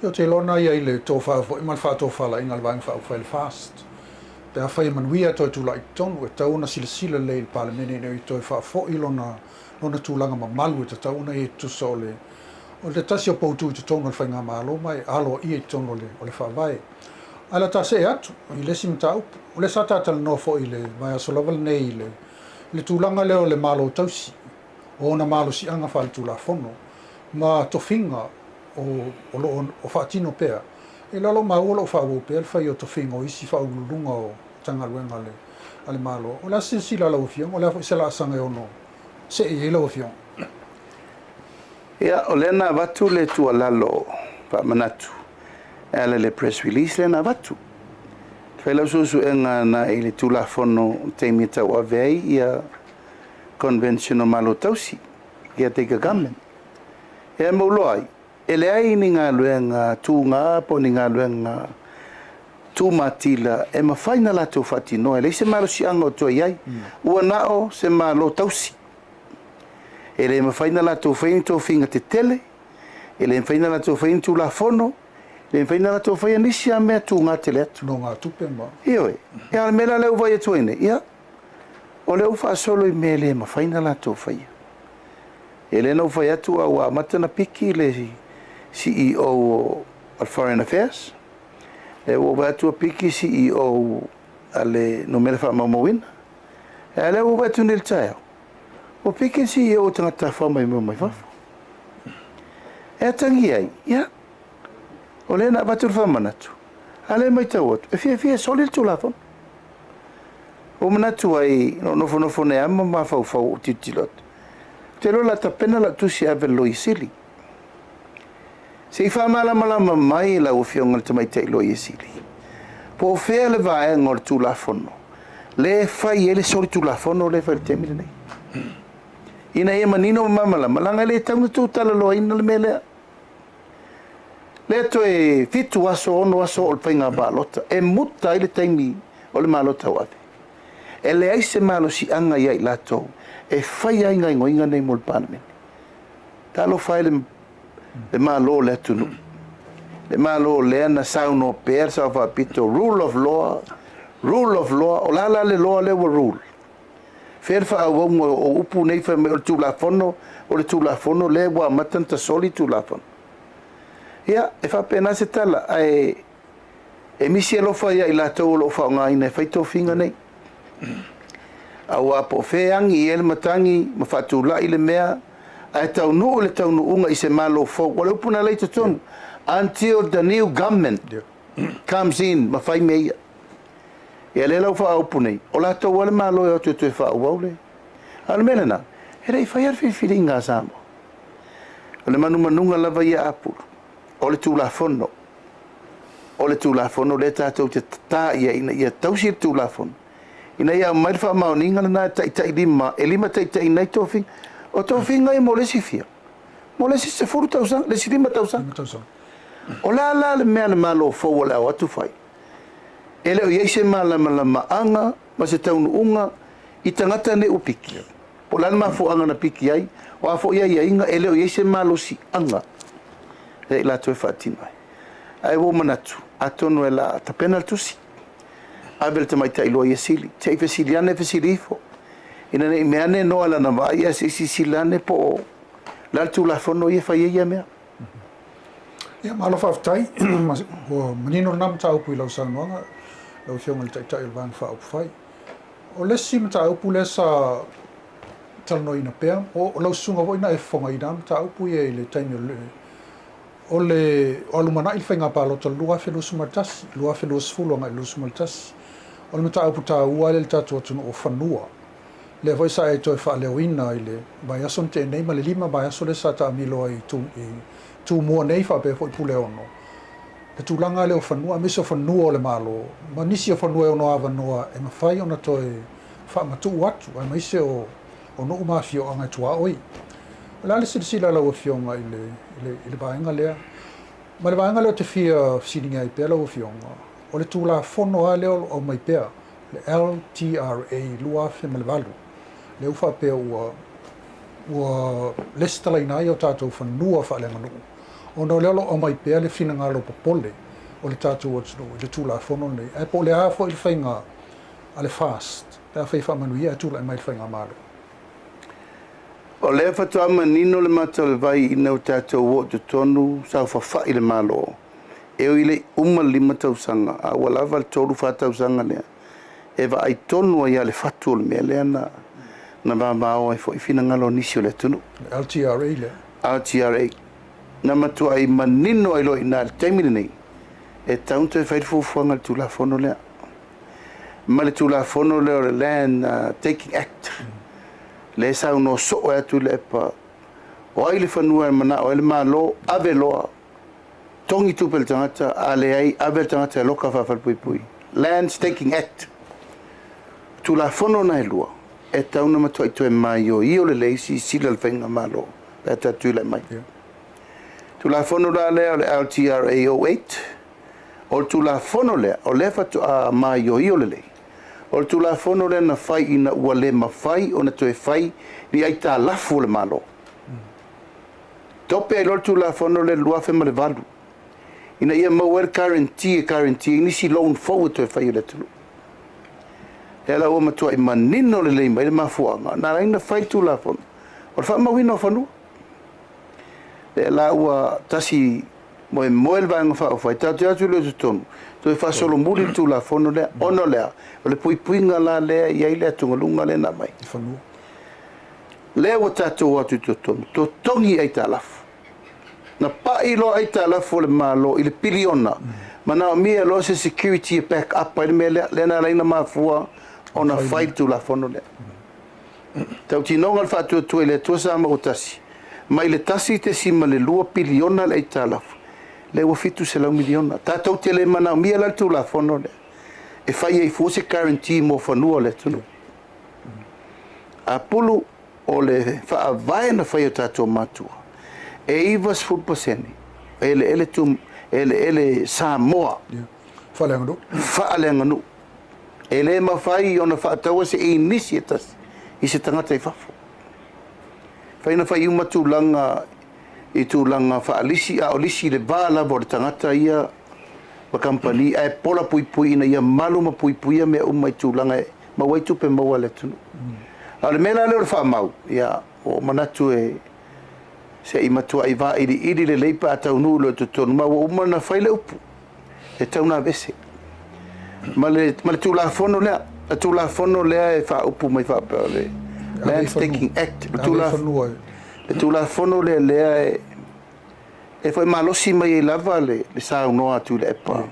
yo te lona ia i le to fa fo i mal fa to fa la ingal vang fa fast pe a fai man wia to tu la ton o tau na sila le il palemene nei to fa fo i lona tu langa ma malu te tau na i tu sole o le tasi o poutu i te tonga le whainga malo mai alo i e tonga o le whawai. Ala tase e atu, i le simta upu, o le satata le nofo i le mai asolaval nei le tūlanga leo le malo tausi, o na malo si anga whale tūla fono, ma tofinga o whaatino pea, e lalo maua o whawo pea, le whai o tofinga o isi whaulunga o tangaluenga ale malo, o la sila lau fiong, o le se la asanga e ono, se e lau fiong. Ia o lena watu le tua lalo pa manatu ele le press release lena watu fela susu enga na ile tula fono teimi tau avei ia conventional malo tausi ia te government e mo loi ele ai ni nga luenga tu nga po ni nga luenga tu matila e ma faina la tu fatino ele se malo si ango to iai ua nao se malo tausi ele ma faina la to fain to finga te tele ele faina la to fain tu la fono ele faina la to fain nisi a me tu nga tele tu no nga tupe ma io e al mela le vai tu ene ia o le ufa solo i mele ma faina la to fain ele no fai atu a matana piki le CEO al Foreign Affairs e o va tu piki CEO ale no mele fa mamowin ele o va tu nel taio o peke si o tangata whama i mai whafo. E tangi ai, ia. O le na batur whama natu. Ale mai tau atu. E fia solil tu la whon. O manatu ai, nofo ne ama ma whau titilot. Te lola ta pena la tusi ave loi sili. Se i whama lama mai la o fionga le tamai tei loi sili. Po fea le vae ngor tu la whono. Le fai ele soli tu la whono le fai le temile nei. Ina e manino mamala malanga le tau tu tala lo ina le mele Le to e fitu aso ono aso o le painga balota. E muta ile taimi o le malota wape. E le aise malo si anga ia i lato. E fai ainga ingo inga nei mo le parliament. Talo fai le malo le tunu. Le malo le ana sauno per sa va pito rule of law. Rule of law. O la le law le wa rule. Fer fa o upu nei fa o tu la fono o le tu la fono le wa matanta soli tu la fono. Ia, e fa pena se tala, e misi e lofa ia i la tau lofa o ngā ina e whaito whinga nei. Au a po wheangi i ele matangi, ma whatu la i le mea, a e tau nuu le tau nuu unga i se malo fau, wale upuna leita tonu, until the new government comes in, ma whai mea ia. Ia le lau wha upunei, o la tau wale malo e o tu e wha uaule. Anu mele na, he rei whai arwhi whiri ngā samo. O le manu manunga lava ia apuru. O le tulafono. O le tulafono le tātou te tā ia ina ia tausi tulafono. Ina ia mai wha maoninga na tai lima, e lima tai nei tōwhinga. O tōwhinga e mo lesi fia. Mo lesi se furu tausang, lesi lima tausang. O la le mea le malo fau le au atu whai. E leo iei se malama anga, ma se taunu unga, i tangata ne upiki. Po lana mafu anga na piki ai, o afo ia inga, e leo iei se malo si anga. E la toe fatima ai wo manatu atono e la ta penaltusi abel te mai tai lo ye sili te fesiliane fesilifo ina ne meane no ala na vai e silane po la tu la fono ye fa ye me ia malo fa tai o menino nam tau pu lo sa no lo fiong le tai van fa op fai o le sim tau pu le sa talno ina pe o lo sunga vo ina e fonga ina tau pu ye le tai le o alumana il whainga palo ta lua whelu sumaltas, lua whelu sfulu ngai lu sumaltas. O le mata uputa ua le tatu atunu o whanua. Le vai sa e toi wha leo ina i le vai ason te nei ma le lima vai aso le sa ta amilo i tu mua nei wha pe fo i pule ono. Le tūlanga leo whanua, misi o whanua o le malo. Ma nisi o whanua e ono awa noa e mawhai ona toi wha matu atu, ai maise o no umawhio angai tua oi. La le sila lau fionga i le vaenga lea. Ma le vaenga leo te fia sininga i pea lau fionga. O le tūla fono a leo o mai pea. Le LTRA, lua fe ma le valu. Le ufa pea ua lestala inai o tātou whanua wha le manu. O no leo o mai pea le fina ngalo popole o le tātou atunu, le tūla fono nei. E po le hafo i le whainga a le fast. Le a whai whamanu ia tūla i mai le whainga malo. O le fatua manino le mata le vai ina o tātou o te tonu sau whawha i le malo. E o ile lima tausanga, a walava le tolu wha tausanga lea. E wa ai tonu ai a le fatu o le mea lea na mamao ai fo i fina ngalo nisi o le tunu. LTRA lea. LTRA. Na matua ai manino ai lo ina le taimine nei. E taunto e whaifufuanga le tula fono lea. Ma le tula fono lea o le Land Taking Act. Le sa no so e atu le pa o ai le fanua mana o le malo ave loa tongi tu pel tangata ale ai ave tangata loka fa fa pui Land Taking Act tu la fono na lua e tauna matua i tu e mai o i o le leisi sila le whainga malo e tatu le mai tu la fono la le o le LTRA 08 o tu la fono le o le fatu a mai o i o le lei o tu la fono le na fai ina ua le mawhai o na toe fai ni ai tā lafu le malo. Tope ai lor tu la fono le lua fe ma le valu. Ina ia mauer guarantee nisi loan forward toe fai o le tulu. E la ua matua i manino le leima i le mafuanga. Na reina fai tu la fono. O le wha mawina o whanua. E la ua tasi moe le vanga wha o fai. Tātu atu leo tu tonu. Toi fa solo muri tu la fono le ono le o le puipuinga la le ia ile tungalunga le na mai Whanua. le o tatou atu to tongi ai talafu na pa ilo ai talafu le malo i le piliona mana o mia lo se security back up ai me le na reina mafua ona fight tu la fono le tau tinonga al fatu tu le to sa ma tasi mai le tasi te sima le lua piliona le ai talafu le ua fitu se lau miliona. Tātou te le mana mia la tu la fono le. E fai ei fuose guarantee mo whanua le tunu. A pulu o le wha vai na fai o tātou matua. E ivas 4%. E le ele tu ele Samoa Whaleanganu. whaalenganu e le mawhai ona whaataua se inisi e tasi i se tangata i whafo whaina whai uma tūlanga i tūlanga whaalisi a olisi le bāla bo le tangata ia ma kampani e pola pui pui ina ia malu ma pui pui ia mea uma i tūlanga e mawai tupe maua le tunu a le mena leo le whaamau ia o manatu e se i matua i wā iri le leipa a taunu lo te tonu ma wa uma na whaile upu e tauna vese ma le tūla whono lea a tūla whono lea e wha upu mai wha pēo le Landstaking Act le tūla whono lea e whai malosi mai e lava le sāu noa tu le epa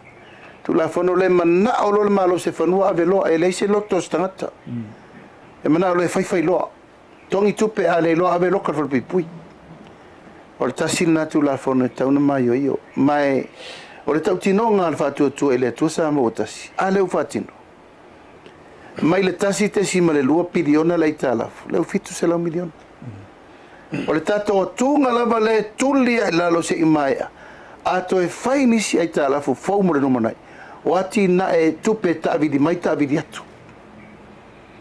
tūla whono le mana o lo le malosi whanua ave loa e leise loto stangata e mana o le whai loa tongi tupe a le loa ave loka whalpui pui o le tasi na tūla whono e tauna mai o io mai o le tautinonga al whātua tua e le atua sa mo o tasi a leu whātino mai le tasi te si ma le lua piliona le italafu leu fitu se lau miliona o le tato tunga lava le tuli ai lalo se imaia ato e whai nisi ai italafu fau mo le nomanai o ati na e tupe taavidi mai taavidi atu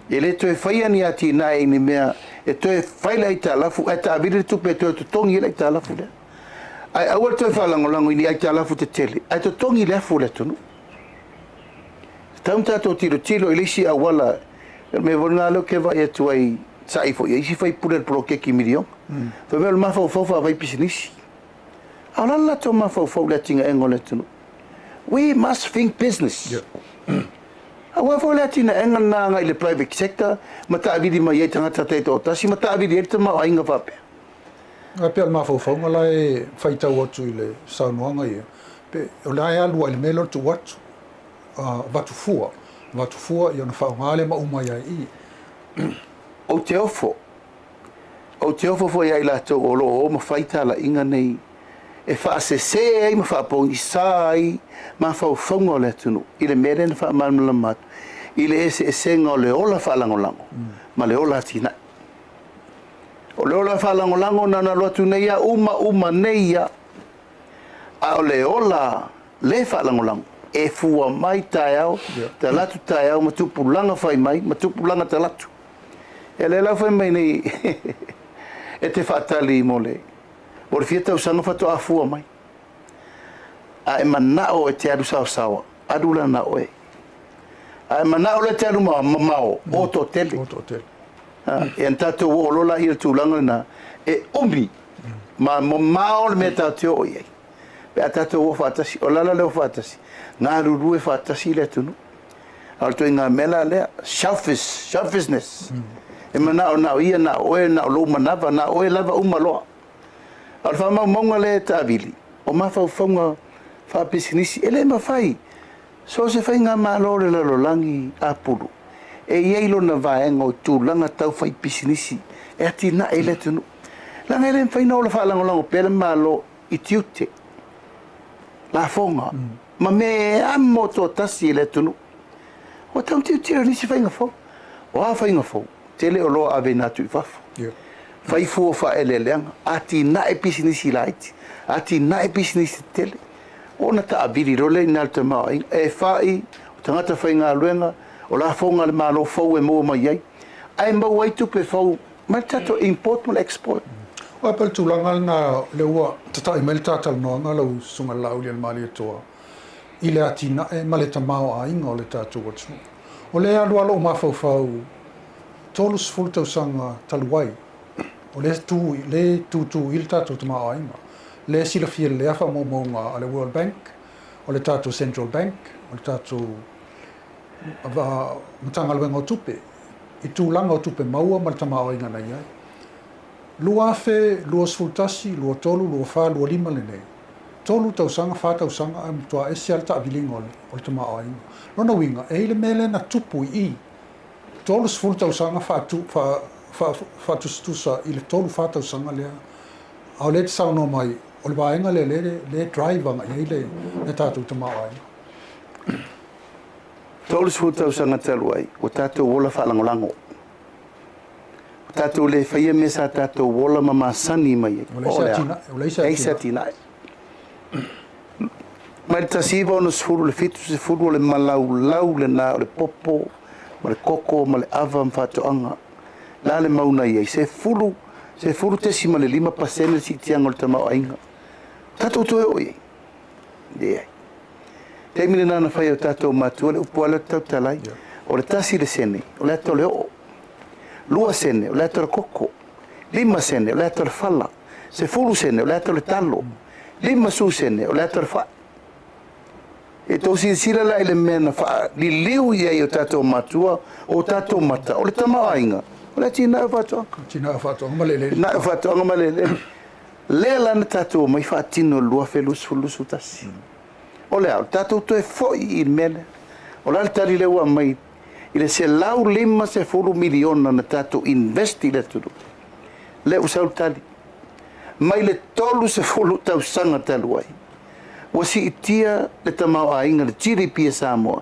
e le to e whai ani ati na e ni mea e to e whai le italafu e taavidi tupe to e tongi le italafu le ai awal to fa lango ini ai tala fu te tele ai to tongi le fu le tonu tamta to tiro ilisi awala me volna lo ke va e tu ai sai fo e si fai pure pro ke ki milion fa me ma fa vai business ala la to ma fa le tinga engole tonu we must think business awa fo le tinga engana ngai le private sector mata avidi mai tanga tate to tasi mata avidi e ma ainga fa A pe al mafaufaunga la e whaitau atu i le saunoanga ia. Pe o la e alua i le melo tu watu vatufua i ona whaungale ma umai ai i. O te ofo fo ia i latou o loo o ma whaita la inga nei e whaasese ai ma whaapongi sai ma whaufaunga o le atunu i le mere na whaamalmala matu i le ese esenga o le ola whaalangolango ma le ola atina o le ola whalangolango na loatu nei a uma nei a o le ola le whalangolango e fua mai tae au ta latu tae au ma tupulanga whai mai ma tupulanga ta latu e le lau whai mai nei e te whaatali mo le o le fia tau sanga whato a fua mai a e manao e te adu sawa adula na oe a e manao le te adu mao o to tele e an tatou o lola i le tūlanga na e umi ma mao le mea tāteo o iei pe a tatou o whātasi o lala leo whātasi ngā ruru e whātasi le tunu al toi ngā mela lea selfishness e mana o na o ia na oe na o lo manawa na oe lava umaloa al whamau maunga le tāwili o mawhauwhaunga whapisinisi e le mawhai so se whai ngā malo le lalolangi a puru e iei lo na vaenga o tūlanga tau whai pisinisi e ati na e le tunu langa e le whai na o la whaalangolango pere malo i tiute la fonga ma me amo to tasi e le tunu o tau tiutira nisi whainga fau o a whainga fau tele o loa ave natu i whafu whai fua wha e le leanga ati na e pisinisi laiti ati na e pisinisi tele o na ta abiri role i nalta maa e whai o tangata whainga luenga o la fonga le malo fau e mua mai ai ai mau ai tupe fau mai tato import mo export o apel tūlanga na leua tatai mele tātal noanga lau sunga lau li al mali atoa i le atina e male tamao a inga o le tātou atu o le alua lo mafau tolus fulu tausanga taluai o le tūtū i le tātou tamao a inga le silafia le afa momonga a le World Bank o le tātou Central Bank o le tātou matanga luenga o tupe i tūlanga o tupe maua ma le tamao inga nei ai lua fe lua sfultasi lua tolu lua fa lua lima le nei tolu tausanga fa tausanga am toa ese alta abilinga o le tamao inga lona winga e le mele na tupu i tolu sful tausanga fa tustusa i le tolu fa tausanga lea au le sauno mai o le vaenga le driver i le tātou tamao inga tolu sful tausanga taluai o tātou wola whalangolango o tātou le whaia me sa tātou wola mamasani mai o le isa tina mai tasiva ona sefulu le fitu sefulu o le malaulau lenā o le popo ma le koko ma le ava ma fatoʻaga la le mauna iai sefulu tesi ma le 5% le siitiaga o le tamaoaiga tatou toe o iai leai taimi lenā na fai o tatou matua le upu ale o tautalai o le tasi le sene o le ato le oo 2 sene o le ato le koko 5 sene o le ato le fala 10 sene o le ato le talo 5 su sene o le ato le faʻi e tau silasila lai le mea na faaliliu iai o tatou matua o tatou mata o le tamaoaiga o le atinā o fatoaga tina fatoaga ma lele na fatoaga ma lele lea lana tatou mai faatino lua felusfulusu tasi o lea o tatou toe foʻi i le mea lea o la le tali le ua mai i le selau 5 miliona na tatou investi le atunu le usau tali mai le 3 tausaga talu ai ua siitia le tamaoaiga le GDP e Samoa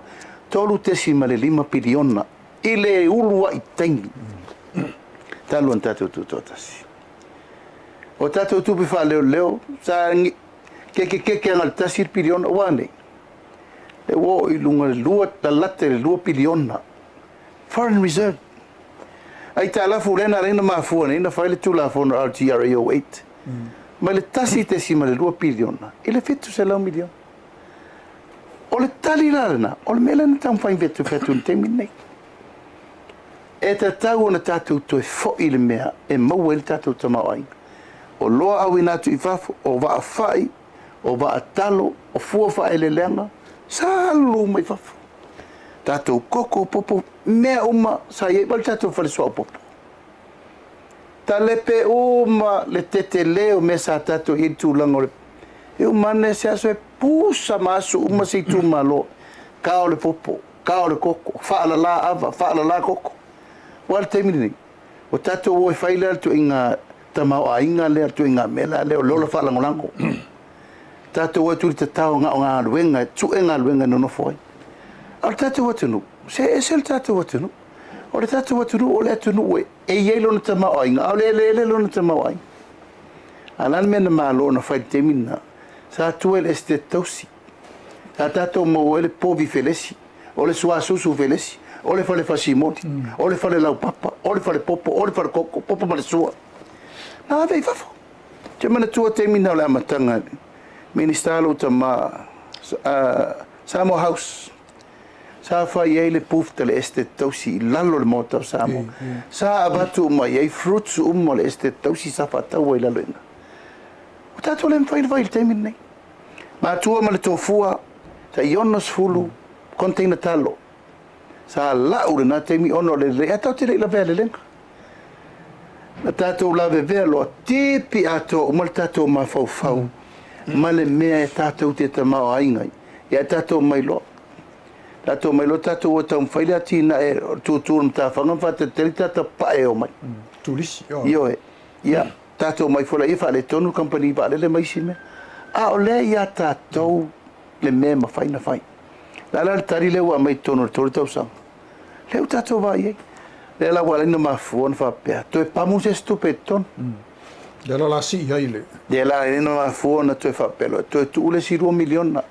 3.5 piliona i le ulu aʻitaigi talu ana tatou tutoa tasi o tatou tupe faaleoleo sa kekekeke aga le tasi le piliona ua nei e ua o i luga le lua lalate le 2 piliona foreign reserve ai talafu lena reina mafua nei na fai le tulafona RTRA 08 ma le tasi tesima le 2 piliona i le fitu se lau miliona o le tali la lana o le mea lana taumafai fetu na taimi nei e tatau ona tatou toe foʻi le mea e maua i le tatou tamaoaiga o loa auina atu i fafo o vaafai o vaatalo o fua faaeleleaga salu mai fafo tatou koko popo mea uma sa iai ma le tatou falesoaʻu popo talepe uma le tetele o mea sa tatou i le tulaga o le e umane se aso e pusa ma aso uma se itumaloa ka o le popo ka o le koko faalala ava faalala koko ua le taimi lenei o tatou ua fai lea le tuaiga tamaoaiga lea le tuaiga mela lea o le ola faalagolago tatou atu le tatao gaʻogaluega tuʻe galuega nonofo ai o le tatou atunuu se le tatou atunuu o le tatou atunuu o le atunuu e iai lona tamaoaiga o le eleele lona tamaoaiga ala le mea na malo na fai le taimi na sa atua le estate tausi sa tatou maua le povi felesi o le suasusu felesi o le fale fasimoni o le fale laupapa o le fale popo o le fale koko popo ma le sua na avei fafo te mana tua taimi na o le amataga minista lo tama Samoa House sa fai ai le pufta le estate tausi i lalo le motau Samoa sa abatu mai ai fruits umma le estate tausi sa fatau ai lalo ina o tatou le mawhai le vai le taimi nei ma atua ma le tofua ta ionos fulu container talo sa lau le na taimi ono le atau te rei la vea le lenga na tatou la vea lo tipi ato o mal tatou ma faufau ma le mea e tatou te tamaoaiga ia tatou mai loa tatou ua taumawhai le atina e tuatū na matafaga ma faatetele tatou pae o mai tulisi io e ia tatou mai fola ia faaletonu company vaalele mai si mea a o lea ia tatou le mea mawhai na fai la le tari le ua mai tonu le tolu tausaga leu tatou vai ai le la walaina mafua na faapea toe pamu se stupe tonu le la lasii ai le de la ina mafua na toe faapelo toe tuu le 2 miliona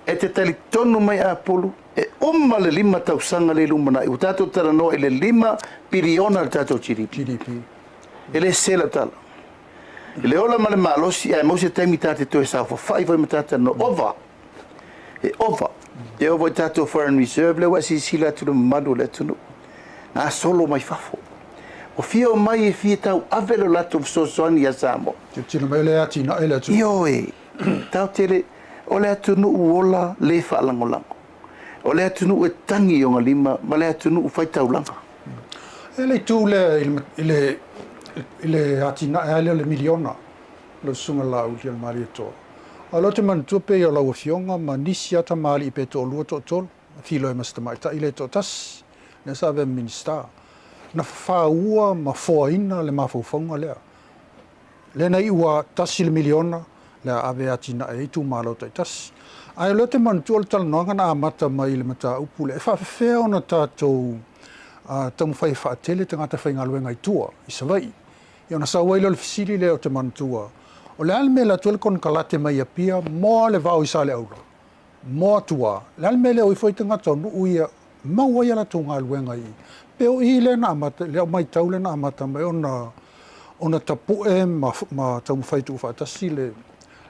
e te tali tonu mai a pulu e uma le 5 tausaga le lumana i tatou talanoa i le 5 piliona le tatou GDP e le sela tala i le ola ma le malosi ae mausi taimi tate toe saufafai vai ma tatano ova e ova i tatou foreign reserve le ua sisila atu le mamalu le atunuu na solo mai fafo o fia o mai e fia tau ave lo latou fesoasoani ia Samoa tino mai le atina ele atu io e tau tele o le atunuu ola le faalagolago o le atunuu e tagi o galima ma le atunuu faitaulaga ele tu le ile atina ele le miliona lo sunga la ulia mali to alo te man tupe o la fionga ma nisi ata mali pe to lu to tol filo e masta mai ta ile to tas ne sabe minista na fa ua ma foina le ma fofonga le na iwa tas le miliona le ave atina e tu malo to tas ai lo te man tu tal no ngana mata mai le mata upule fa fe ona tato tam fai fa tele tanga ta fa ngaluenga i tua i savai ia na sa wailo le fisili le o te mantua o le alme la tuel kon kalate mai apia mo le vau i sale aula mo tua la mele o foi tanga tonu uia mau ia la tonga luenga I pe o I le na mata le mai tau le na mata mai ona tapu e ma tau fai tu fa tasile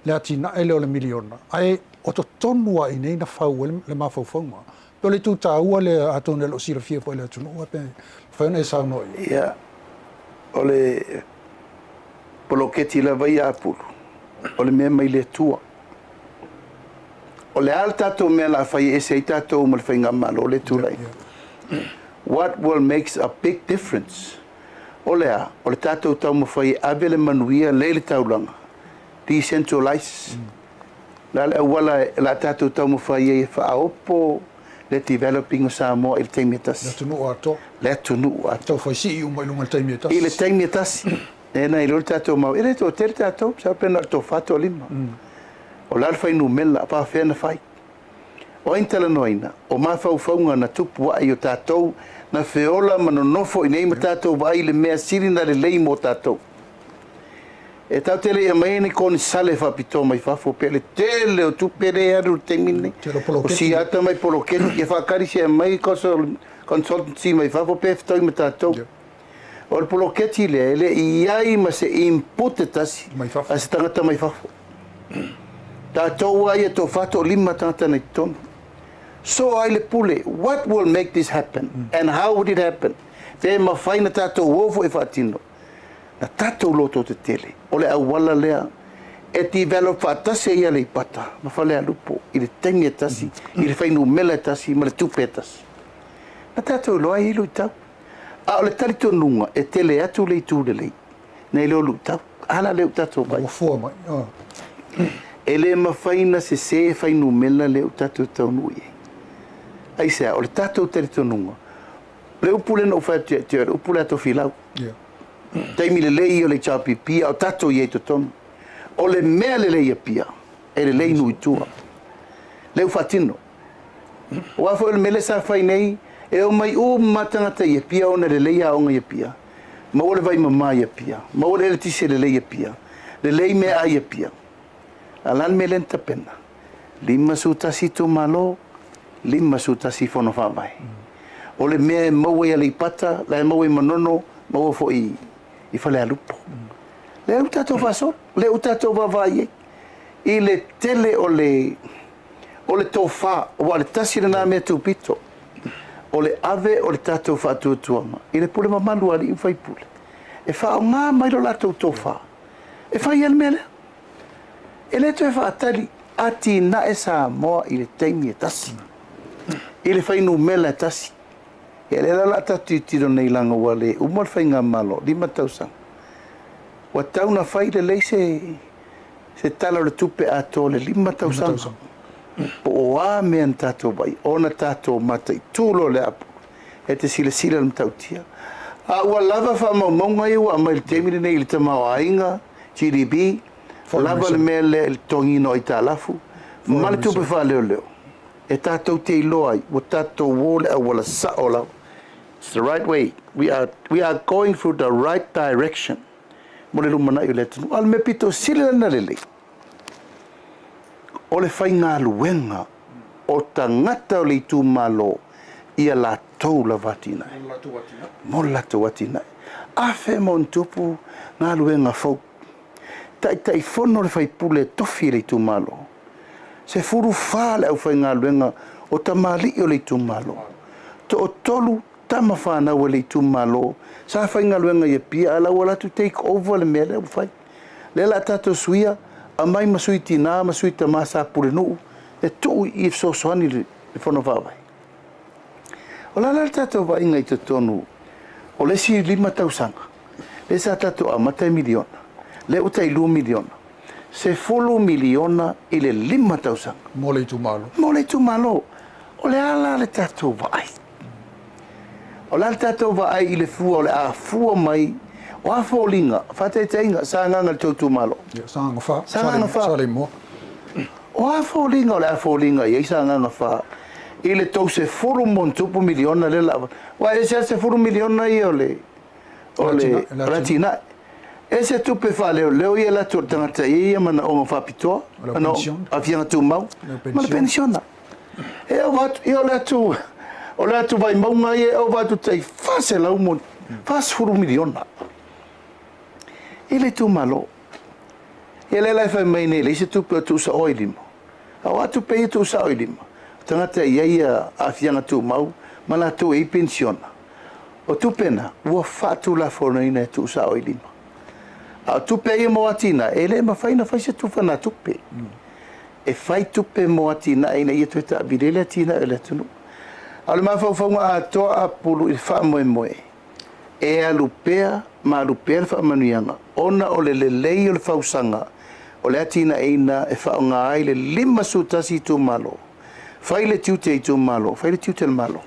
le atina ele o le miliona ai o to tonu ai nei na fau le ma fau fau ma pe le tu tau le atone lo sira fia po le tunu pe fa na sa no ia ole poloketi la vai apulu ole me mai le tua ole alta to me la fai e sei tato mo le fainga malo le tulai what will makes a big difference ole tato tau mo fai avele manuia le taulanga decentralize la wala la tato tau mo fai e fa opo le developing o Samoa il temitas le tunu ato foi si o mai lunga temitas il temitas e na il tato ma ele to tato sa pena to fato lima o la fai no mela pa fena fai o intela noina o ma fa faunga na tupu ai o tato na feola manonofo i nei tato vai le mea sirina le lei mo tato e tau tele e mai ni kon sale fa pito mai fa fo pele tele o tu pere aru temine o si ata mai polo ke e fa kari se mai consultancy mai fa fo pe fto i tato o polo ke tile ele i ai ma se input tas as tangata mai fa tato ai to fato lima tata nei ton so ai le pule what will make this happen and how would it happen te ma faina tato ovo e fatino na tato loto te tele ole awala lea e develop fatase ia le pata ma fale a lupo i le tenge tasi i le fainu mele tasi ma le tupetas na tato lo ai lo tau a ole talito nunga e tele atu le tu le lei nei lo lu tau ala le tato vai forma ele ma faina se fainu mele le tato tau nui ai se ole tato talito nunga le upule no fa te upule to filau taimi le lei o le chapi pia o tato ye to tom o le mea le lei pia e le lei nui tua le fatino o afo le mele sa fai nei e o mai o matanga te ye pia o le lei a onga ye pia ma o le vai mama ye pia ma o le tise le lei pia le lei me a ye pia alan me lenta pena lima suta sito malo lima suta si fono fa vai o le mea mo ye le pata la mo ye manono mo fo I fale a lupo. Le utato vaso, le utato vavaie. I le tele o le tofa, o le tasi na me tupito. O le ave o le tato fatu tuama. I le pule mamalu ali fai pule. E fa o ngā mai lo lato tofa. E fai al mele. E le to e fa atali ati na e sa moa I le teimi e tasi. I le fai nu mele tasi. E le la tatu tiro nei langa wale umor fai ngā malo lima tausang wa tau na fai le lei se tala le tupe ato le lima tausang po o a me an tato bai ona tato mata I tulo le apu e te sile le mtautia a ua lava fa maunga I ua mai le temire nei le tamao ainga GDP lava le mele le tongino I talafu ma le tupe fa leo leo e tato te iloa I o tato wole a wala sa ola It's the right way. We are going through the right direction. Mo le lumana I le tunu. Al me pito sile na lele. O le fai ngā luenga o tangata o le tu malo ia la tau la vatina. Mo la tau vatina. Afe mo ntupu ngā luenga fau. Tai fono le fai pule tofi le tu malo. Se furu fale au fai ngā luenga o tamali o le tu malo. To o tolu tama whāna wa le tu malo sa fai ngā luenga ia pia ala wala to take over le mele o fai le la tato suia a mai masui tina masui tama sa pure nuu e tu I so soani le whono whawai o la tato wa inga I te tonu o le si 5 tausanga le sa tato a mata miliona le utai 2 miliona se 10 miliona I le 5 tausanga mo le tu malo o le ala le tato wa o la tato va ai I le fua o le a fua mai o a folinga fate tainga sa nganga le tu malo sa nganga fa sale mo o a folinga o le a folinga I sa nganga fa I le tau se furu mon tupu miliona le lava wa e se furu miliona I o le latina E se tupe wha leo ia la tō tangata ia mana o ngā whapitoa. Ano a fianga tū mau. Ma le pensiona. E o watu, i o le atu vai maunga ia o watu tei whase lau mo. Whase furu miliona. I le tū malo. I le lai whai mai nei le se tupe o tū sa oilima. A atu pe i tū sa oilima. Tangata ia a fianga tū mau. Ma la tū i pensiona. O tupena, ua whatu la whonaina e tū sa oilima. A tupe ia mo atina, e le ma whaina whaise tūwhana tupe. E whai tupe mo atina, e na ia tueta abirele atina e le tunu. A le mawhauwhaunga a toa a pulu i wha moe moe. E alupea, ma alupea le wha manuianga. Ona o le lei o le whausanga, o le atina eina e wha o ngā ai le 5 sutasi tū malo. Whai le tiute i tū malo, whai le tiute le malo.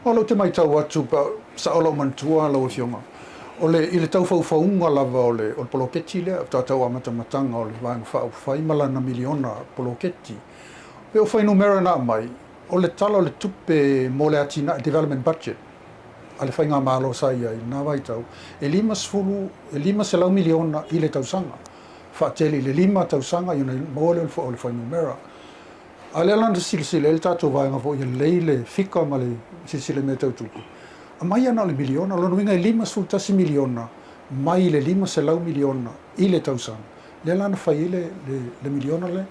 O lo te mai tau atu pa sa olo mantua lau fionga. O le i le tau whauwhaunga lava o le poloketi lea, tātau amatamatanga o le vāng whaimala na miliona poloketi. Pe o whainu mera nā mai, o le tala o le tupe mo le atina development budget. A le whainga mālo sai ai, nā vai tau. E 5 se lau miliona i le tausanga. Whaateli le 5 tausanga i mo le o le whainu mera. A le alanda silisile, e le tātou vāinga fo i leile whika ma le silisile me tautuku. A mai ana le miliona, lo nuinga 5 miliona, mai le 5 se lau miliona i le tausanga. Le lana whai le miliona le.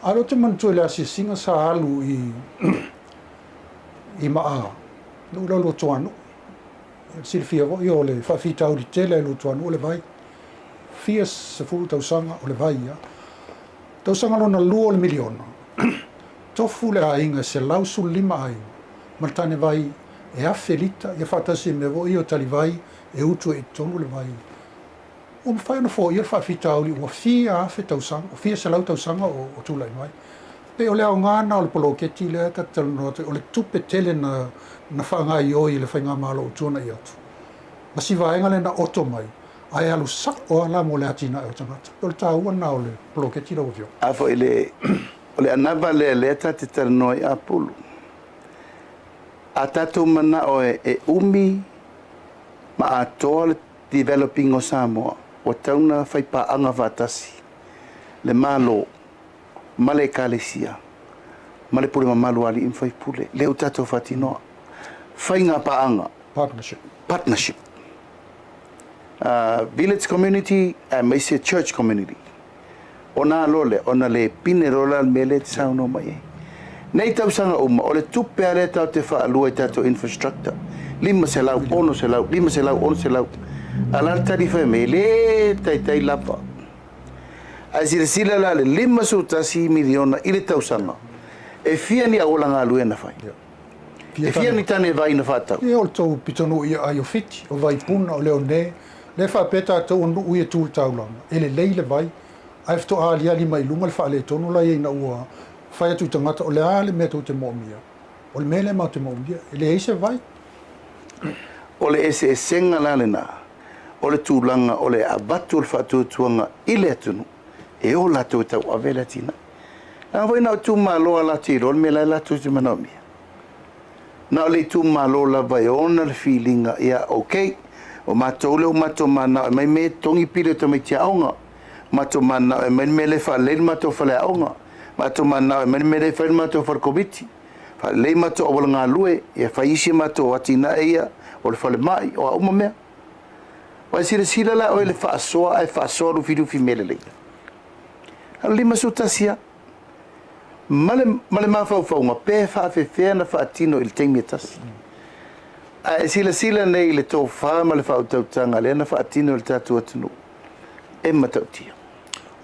A lo te mantua le asi singa sa alu i maa. No ula lo tuanu. Silfia vo i o le whawhitau di tele lo tuanu o le vai. Fia se furu tausanga o le vai ia. Tausanga lo na lua o le miliona. Tofu le ainga se lau su 5 ai. Martane vai e a felita e fatasi me vo io tali vai e utu e tonu le vai o me fai no fo ia fa fita oli o fia a fita usang o fia se lau tau sanga o tu lai mai pe o le au ngana o le poloketi le ka tal no o le tupe tele na fa nga io i le fa nga malo o tuna i atu ma si vai ngale na oto mai ai alu sa o ala mo le atina o tangata o le tau na o le poloketi lo vio A fo ile o le anava le ta te tal no i apulu. A tatou mana o e umi ma a toa le developing o Samoa o tauna whaipaanga vatasi le malo ma le kalesia ma le pule mamalu ali in whaipule le o tatou whatinoa whainga paanga partnership village community and may say church community ona lole ona le pine rola mele te sauno mai nei tausanga uma o le tupe ale tau te whaalua i tātou infrastructure 5 se lau, 1 se lau, 5 se lau, 1 se lau alal tari whai me le tai lapa a sila la le 5 sutasi miliona i le tausanga e fia ni a ola ngā lue na whai e fia ni tane vai na whātau e o le tau pitonu i ai o fiti o vai puna o leo ne le whapeta tau onu ui e tūl taulanga e le leile vai ai fto ali ali mai lunga le whaale tonu la i na ua whai atu i tangata o le ale mea tau te mo'omia. O le mele mau te mo'omia. E le eise vai? O le ese senga lalena. O le tūlanga, o le abatu o le whaatuatuanga i le atunu. E o lato tau avela tina. Nā vai nau tū māloa la tiro, le mele lato te manaumia. Nā le tū māloa vai ona le feelinga, ia okay. O mātou leo mātou mana, mai me tongi pile to mai tia aonga. Mātou mana, mai me le wha leil mātou whale aonga. Mato mana me me fa mato for komiti fa le mato o ngā lue e fa isi mato atina ia o le fale mai o uma me wa sila la o le fa soa e fa soa lu fidu fi mele ali masutasia male ma fa nga pe fa fe na fa atino il temitas a sila nei le to fa male fa tanga le na fa atino il tatu atunu e matautia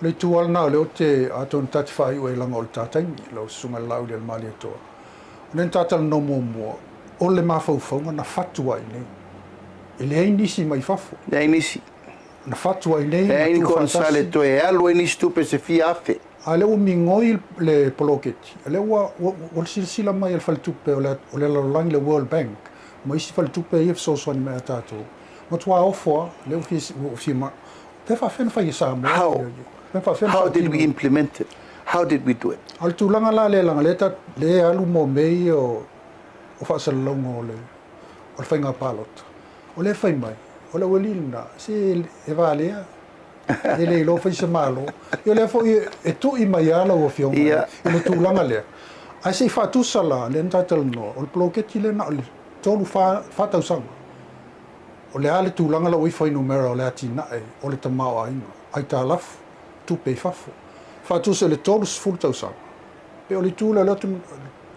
le tual na le o te aton tati whai ue langa o le tātaimi, lau sunga lau le mali atoa. Nen tātala no mua, o le mawhauwhaunga na whatua i nei. E le einisi mai whafo. Le einisi. Na whatua i nei. E eini konsale to e alu einisi tupe se fi afe. A le o mingoi le poloketi. A le ua, o le sila mai al whalitupe o le laulangi le World Bank. Ma isi whalitupe i efsoswani mea tātou. Ma tua ofoa, le o fima. Pefa whena whai e Samoa. How did we implement it? How did we do it? Al tūlanga la le langa le alu mo mei o whaasalalonga o le whainga pālota. O le whai mai. Ola walilna si evalea. Ele lo fai se malo. Yo le fo e tu I maiala o fiong. Ia. Ele tu langa le. Ai se fa tu sala le ntatel no. O bloket le na le. Tolu fa tau sanga. O le ale tu langa la wi fai numero o le atina e o le tamao ainga. Ai ta laf tu pe fafo. Fa tu se le tolu sful tau sanga. Pe o le tu la tu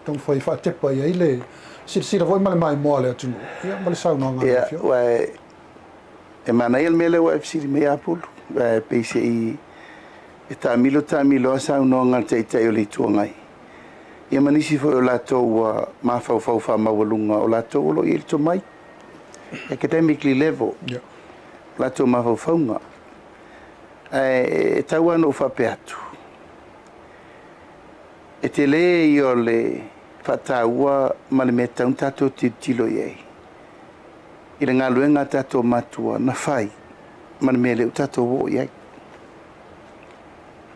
tong fai fa te pa ia ile si voi male mai mo le atu. Ia male sa no nga. Ia, wai e mana il mele wa fsi me apul. PCI e tamilo sa no nga te o le tu ngai. Ia manisi fo o lato ma fa mawalunga o lato o lo il to mai. Academically level. Yeah. Lato ma fa nga. E taua no fa peatu. E te le io le fataua ma le meta un tato tilo ye. Ila ngā luenga tato matua na fai ma le mele tato wo ye.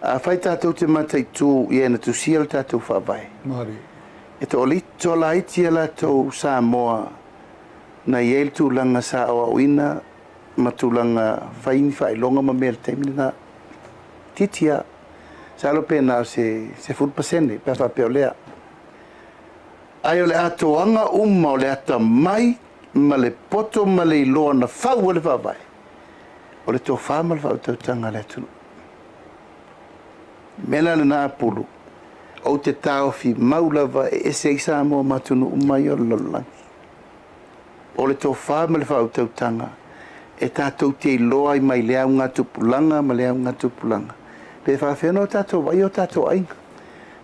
A fai tato te matai tu ye na tu sia tato fa vai. Mari. E to li to la iti la to Samoa na ye tu langa sa o ina ma tu langa fai longa ma mele temina titia salo pena se full pasene pa fa peolea ai ole atoanga o le ata mai ma le poto ma le loa na fau le fa vai o le to fa ma le fa tanga le tu mena na pulu o te tau fi maulava e se isa mo matunu mai o lola o le to fa ma le fa tanga e tatou te loa I mai lea unga tupulanga ma lea unga tupulanga pe fa feno tatou vai o tatou ainga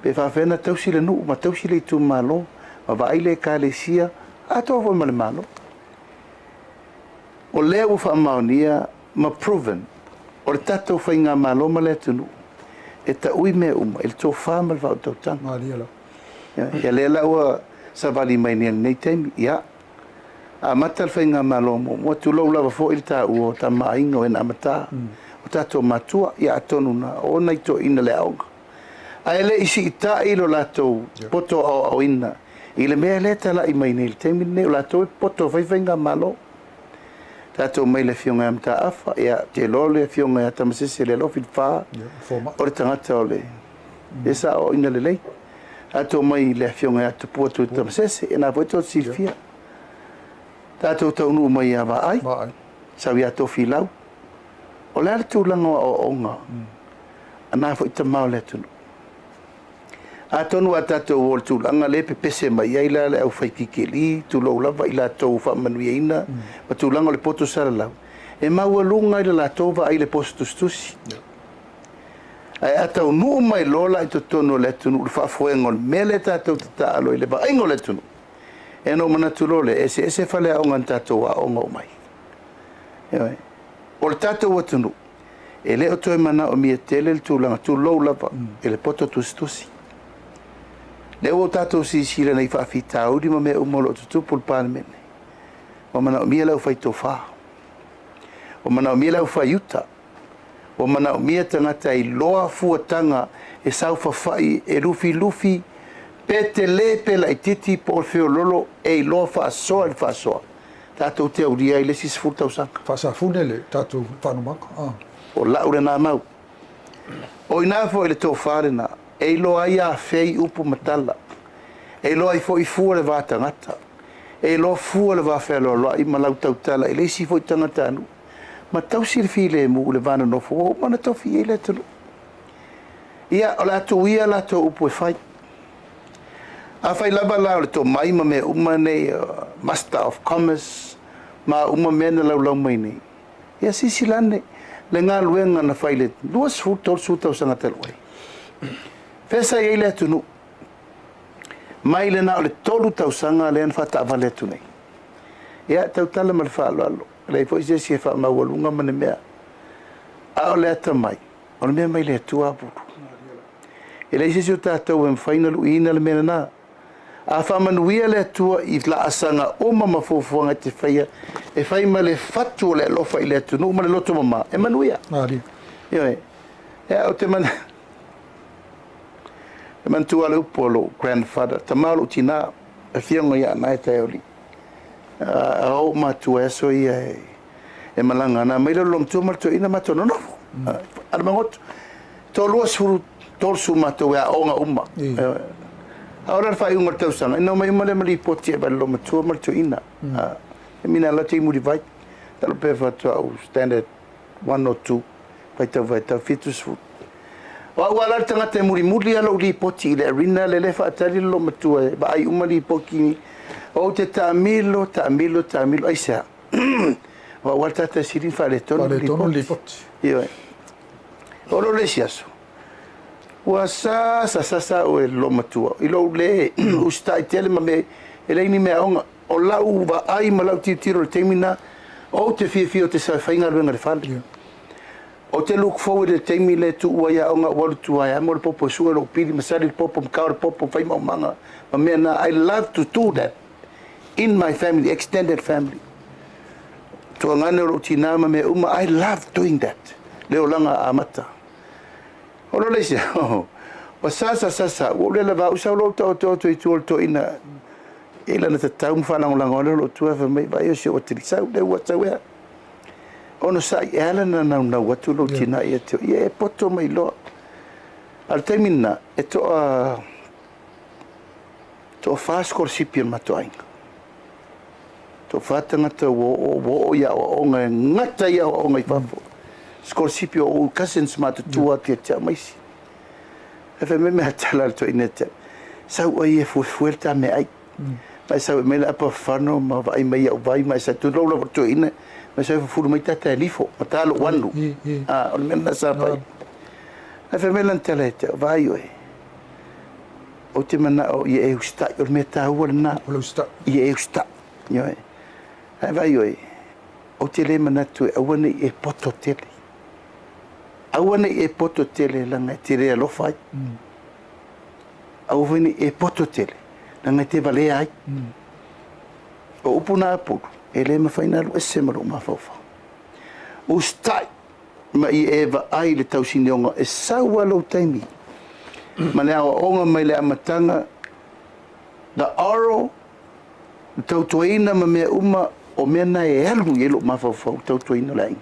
pe fa fena tausi le nu ma tausi le tu malo ma vai le kalesia a to vo mal malo o le u fa maonia ma proven o le tatou fa inga malo ma le tunu e ta ui me uma il to fa mal va to tang Mari ala. ya le la wa sa vali mai nei temi ya a matal fa inga malo mo tu lo lava fo il ta u ta mai no en amata o tatou matua ia atonu na o nei to ina le au ai le isi ita I lo latou poto o ina I le mea le tala I mai nei temi nei o latou poto fai nga malo tatou mai le fionga am ta afa ia te lo le fionga ya tamasese le lo fa Forma. o le tangata o le esa o ina le lei tatou mai le fionga ya te poto tamasese e na poto silfia tatou taunu mai ava ai Ba ai. sa ia to filau o le tu langa o onga ana fo ita mau le tunu a tonu atato o tu langa le pese mai ai la le au fai kikeli tu lo lava ila to fa manuina ma tu langa le poto sala la e mau lunga ila la tova ai le posto stusi ai ata no mai lola I to tono le tunu fa fuengo mele tato ta alo le ba ingo le tunu e no mana tu lole ese fale o nganta to wa o mai e o tato o tunu e le o toi mana o mi tele tu langa tu lo lava e le poto tu stusi le o tato si le nei fa fita o di me o molo tu pul palmen o mana o mi la fa to fa o mana o mi la fa yuta o mana o mi tanga tai loa fuatanga e sau fa fai e lufi pete le pela titi por feololo e loa fa so tato te o dia ile si futa usaka Fa sa funele tatu fanu maka. o laure na mau o ina fo ile to farena e lo ai a fei upu matala e lo ai fo I fu le vata ngata e lo fu le va fe lo ai malau tau tala ile si fo tangata anu ma tau sir file mu le vana no fo ma na to fi ile tu ia ola tu ia la to upu fai a fai lava la le to mai ma me uma nei master of commerce ma uma mena lau mai nei ia sisilane le ngā luenga na fai le luas futol sutau sanga telwai fesa ia le tunu mai le na le tolu tau sanga le an fata vale tu nei ia tau tala mal fa alo le foi se si fa ma walunga mane mea a le ata mai o le mea mai le tua pu ele se si tau en final ina le mena na a fa manuia le tua I la asanga o mama fofuanga te faia e fai ma le fatu le lo fai le tunu ma le loto mama e manuia Mari. ia o te man e man tua le upolo grandfather tamalu tina e fionga ia nai te oli o ma tua so ia e malanga na mai lo mtu marto ina mato no ar mangot to lo suru to su mato ya onga umma ora fa un marto sanga no mai male mali poti e bello mtu marto ina e mina la ti muri vai tal pe fa to standard 1 or 2 vai ta fitus wa tanga te muri alo li poti le rina le fa tali lo mtu e ba ai umali poki o te tamilo ai sa wa tata sirin fa le tono li poti io o lo le siaso wa sa o lo mtu i lo le ustai tele ma me ele ni me o la uva ai ma la tiro te mina o te fio te sa fainga lo ngar fali o te look forward to te mi le tu wa ya onga wa tu ya mo popo su lo pidi masari popo ka popo fai ma manga ma me na I love to do that in my family extended family to ngana ro tina ma me I love doing that le olanga amata o lo le sia o sa o le va usa lo to ina ila na tau mfa na ngolanga lo tu fa me va yo se o trisa le wa tawe ono sai ela na watu lo tina e to e poto mai lo al termina e to fast corsipian matoing to fatanga to wo ya o ngata ya o ngai papo scorsipio o cousins mat tu at ya mai e fe me atala to inete sa o e fuelta me ai mai sa me la pa fano ma vai mai sa tu lo to ine ma sa fu mai tata lifo matalo wandu o me sa pai e fe me lan telete vai o te mana o e usta o me ta o na o usta e usta yo ai vai o te le mana tu awane e poto tele awane e poto tele langa te re lo fai awane e poto tele langa te vale ai o upuna pu ele ma final o semro ma fofa o stai ma i eva ai le tausinionga e sawa lo taimi ma le onga mai le amatanga da aro tautoina ma me uma o mena e alu yelo ma fofa tautoina lai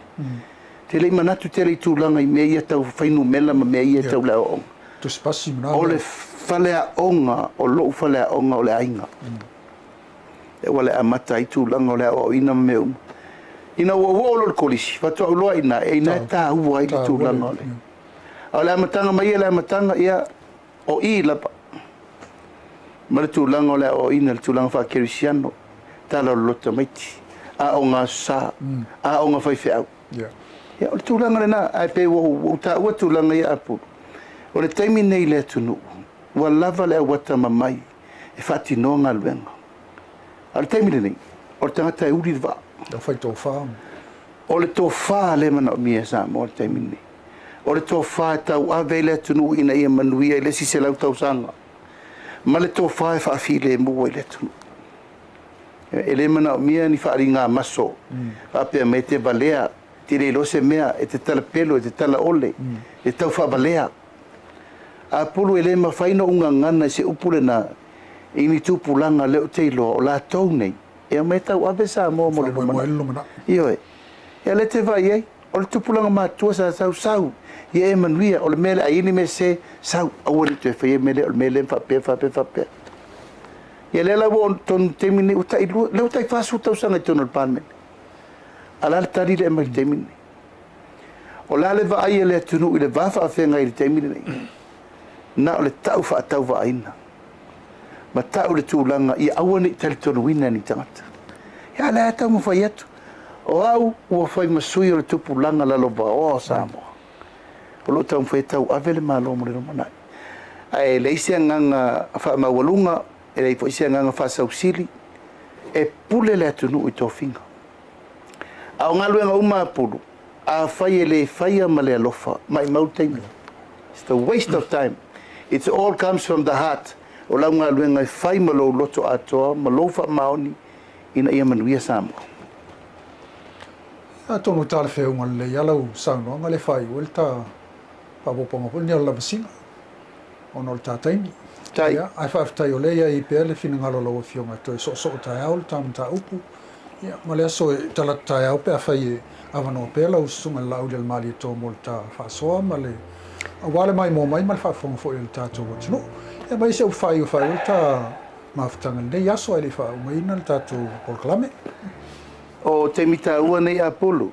te le manatu te le tūlanga i mea ia tau whainu mela ma mea ia tau leo onga. Tu spasi mna. O le whalea onga, o lo whalea onga o le ainga. E wale amata i tūlanga o le o ina mea uma. Ina ua ua o lo le kolisi, whatua uloa ina, e ina tā ua i le tūlanga o le. O le amatanga mai e le amatanga ia o i lapa. Ma le tūlanga o le o ina le tūlanga whakerisiano, tala o lota maiti. A o ngā sā, a o ngā whaiwhi au. Ya o tūlanga le nā, ai pe o tā ua tūlanga ia apuru. O le taimi nei le tunu, ua lava le awata mamai, e whati no ngā luenga. O le taimi le nei, o le tangata e uri rwa. Da whai tō whā. O le tō whā le mana o mia sā mo o le taimi nei. O le tō whā e tau ave le tunu ina ia manuia, le si se lau tau sanga. Ma le tō whā e whaafi le mua i le tunu. E le mana o mia ni whaari ngā maso, whapea me te valea, te le lose mea, e te tala pelo, e te tala ole, e tau whabalea. A pulu e le mawhaino unga ngana se upule na ini tūpulanga leo teilo o la tau nei. E me tau ave sa mo mo le lumana. Io e. E le te vai ei, o le tūpulanga mātua sa sau sau. Ie e manuia, o le mele a ini me se sau. Awari te whaie mele, o le mele whapea. Ie le la wo ton temine utai lua, leo tai whasu tau sanga i tono le pānmene. Ala le tari le mai temine. O la le vaai e le atunu i le vafa a whenga i le temine nei. Na o le tau wha tau vaaina. Ma tau le tūlanga i awane i tali tono wina ni tangata. Ia le atau mo whai atu. O au ua whai masui o le tupu langa lalo ba o Samoa. O lo tau mwhai tau avele malo mo le romanai. Ai le isi anganga wha mawalunga, e le isi anganga wha sausili, e pule le atunu i tō whinga. A o ngaluenga uma apuru, a whai e le whaia ma le alofa, mai mautaimi. It's the waste of time. It all comes from the heart. O lau ngaluenga e whai ma lo loto atoa, ma lo wha maoni, ina ia manuia Samoa. A tonu tāle wheunga le ialau saunoanga le whai, o le tā pāpopanga puli, ni o la masinga, o no le tātaini. Tai. Ai whaafitai o leia i pēr le whina ngalo lau fionga, toi so tai au, le tāma tā upu, Ia, ma le aso e talatai au pe a whai awano pe lau sunga lau del mali tō mo le tā whasoa ma le awale mai mō mai ma le whaafonga fo i le tātou watino. Ia mai se au whai o whai o tā mawhitanga nei aso ai le wha umaina le tātou polkalame. O te mita ua nei a pulu,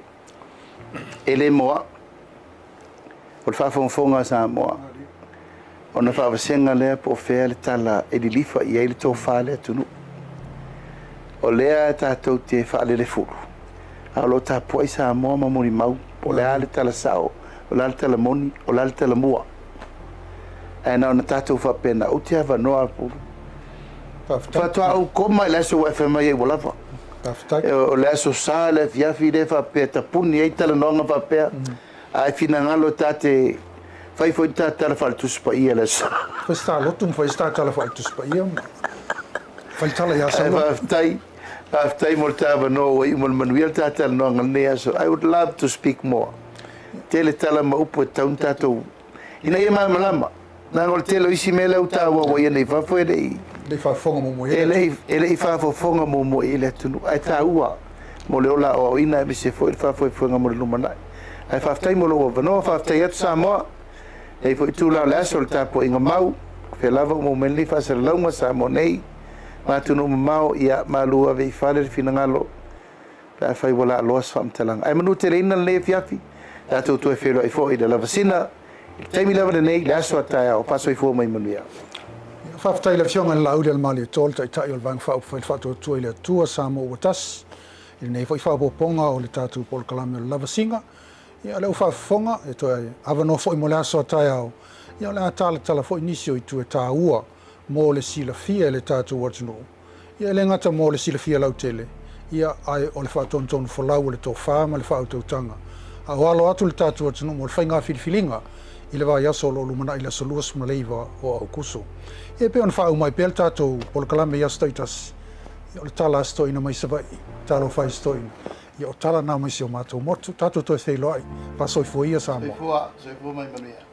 e le moa, o le whaafonga sa moa. O na whaawasenga lea po whea le tala e li lifa i eile tō whale atunu. O lea tātou te whaale le furu. A lo tā puai sa moa ma mori mau, o lea le tala sao, o lea le tala moni, o lea le tala mua. E na ona tātou whapena, o te hawa noa pulu. Whatua au koma i leso wa whemai e walawa. O lea so sa le fiafi le whapea, ta puni ei tala noanga whapea. Ai fina ngalo tāte fai foi tā tala whale tuspa ia le sa. Fai sta lotum, fai sta tala whale tuspa ia. Fai tala ia sa. After more time, no way, Manuel Tata, no, so I would love to speak more. Tell it, tell them, up with town tattoo. In a malama. Now I'll tell you, Simela, Utawa, and if I for the if I for Fongamu, electu, I taua, Molola or in I miss for Fongamulumana. I have time all over, no, after yet some more. If we two last or tap in a mouth, Felava moment, if I said long as I'm on a matunu mau ia malua ve fale finangalo pa fai wala loas fam talang ai manu terena le fiafi tatu to fero ai foi de la vacina temi lava de nei la so ta o paso i fo mai manuia fa ftai la fiona la udel mali tol tai tai ol bang fa foi fato to ile tua samo watas il nei foi fa ponga o le tatu pol kalame la vacina ia le fa fonga e to ava no foi mo la so ta ia la tala foi inisio i tu ta ua mo le sila fia le tātou watino. Ia le ngata mo le sila fia lau tele. Ia ai o le whātonton whalau le tō whāma le whāutautanga. A walo atu le tātou watino mo le whainga whiliwhilinga i le wai aso lo lumana i le saluas ma leiva o au kuso. Ia pe on whau mai pe le tātou polokalame ia staitas. Ia o le tala asto ina mai savai. Talo whai sto ina. Ia o tala nā mai si o mātou motu. Tātou toi whei loai. Pasoi fuia sa mo. Soi fua mai manuia.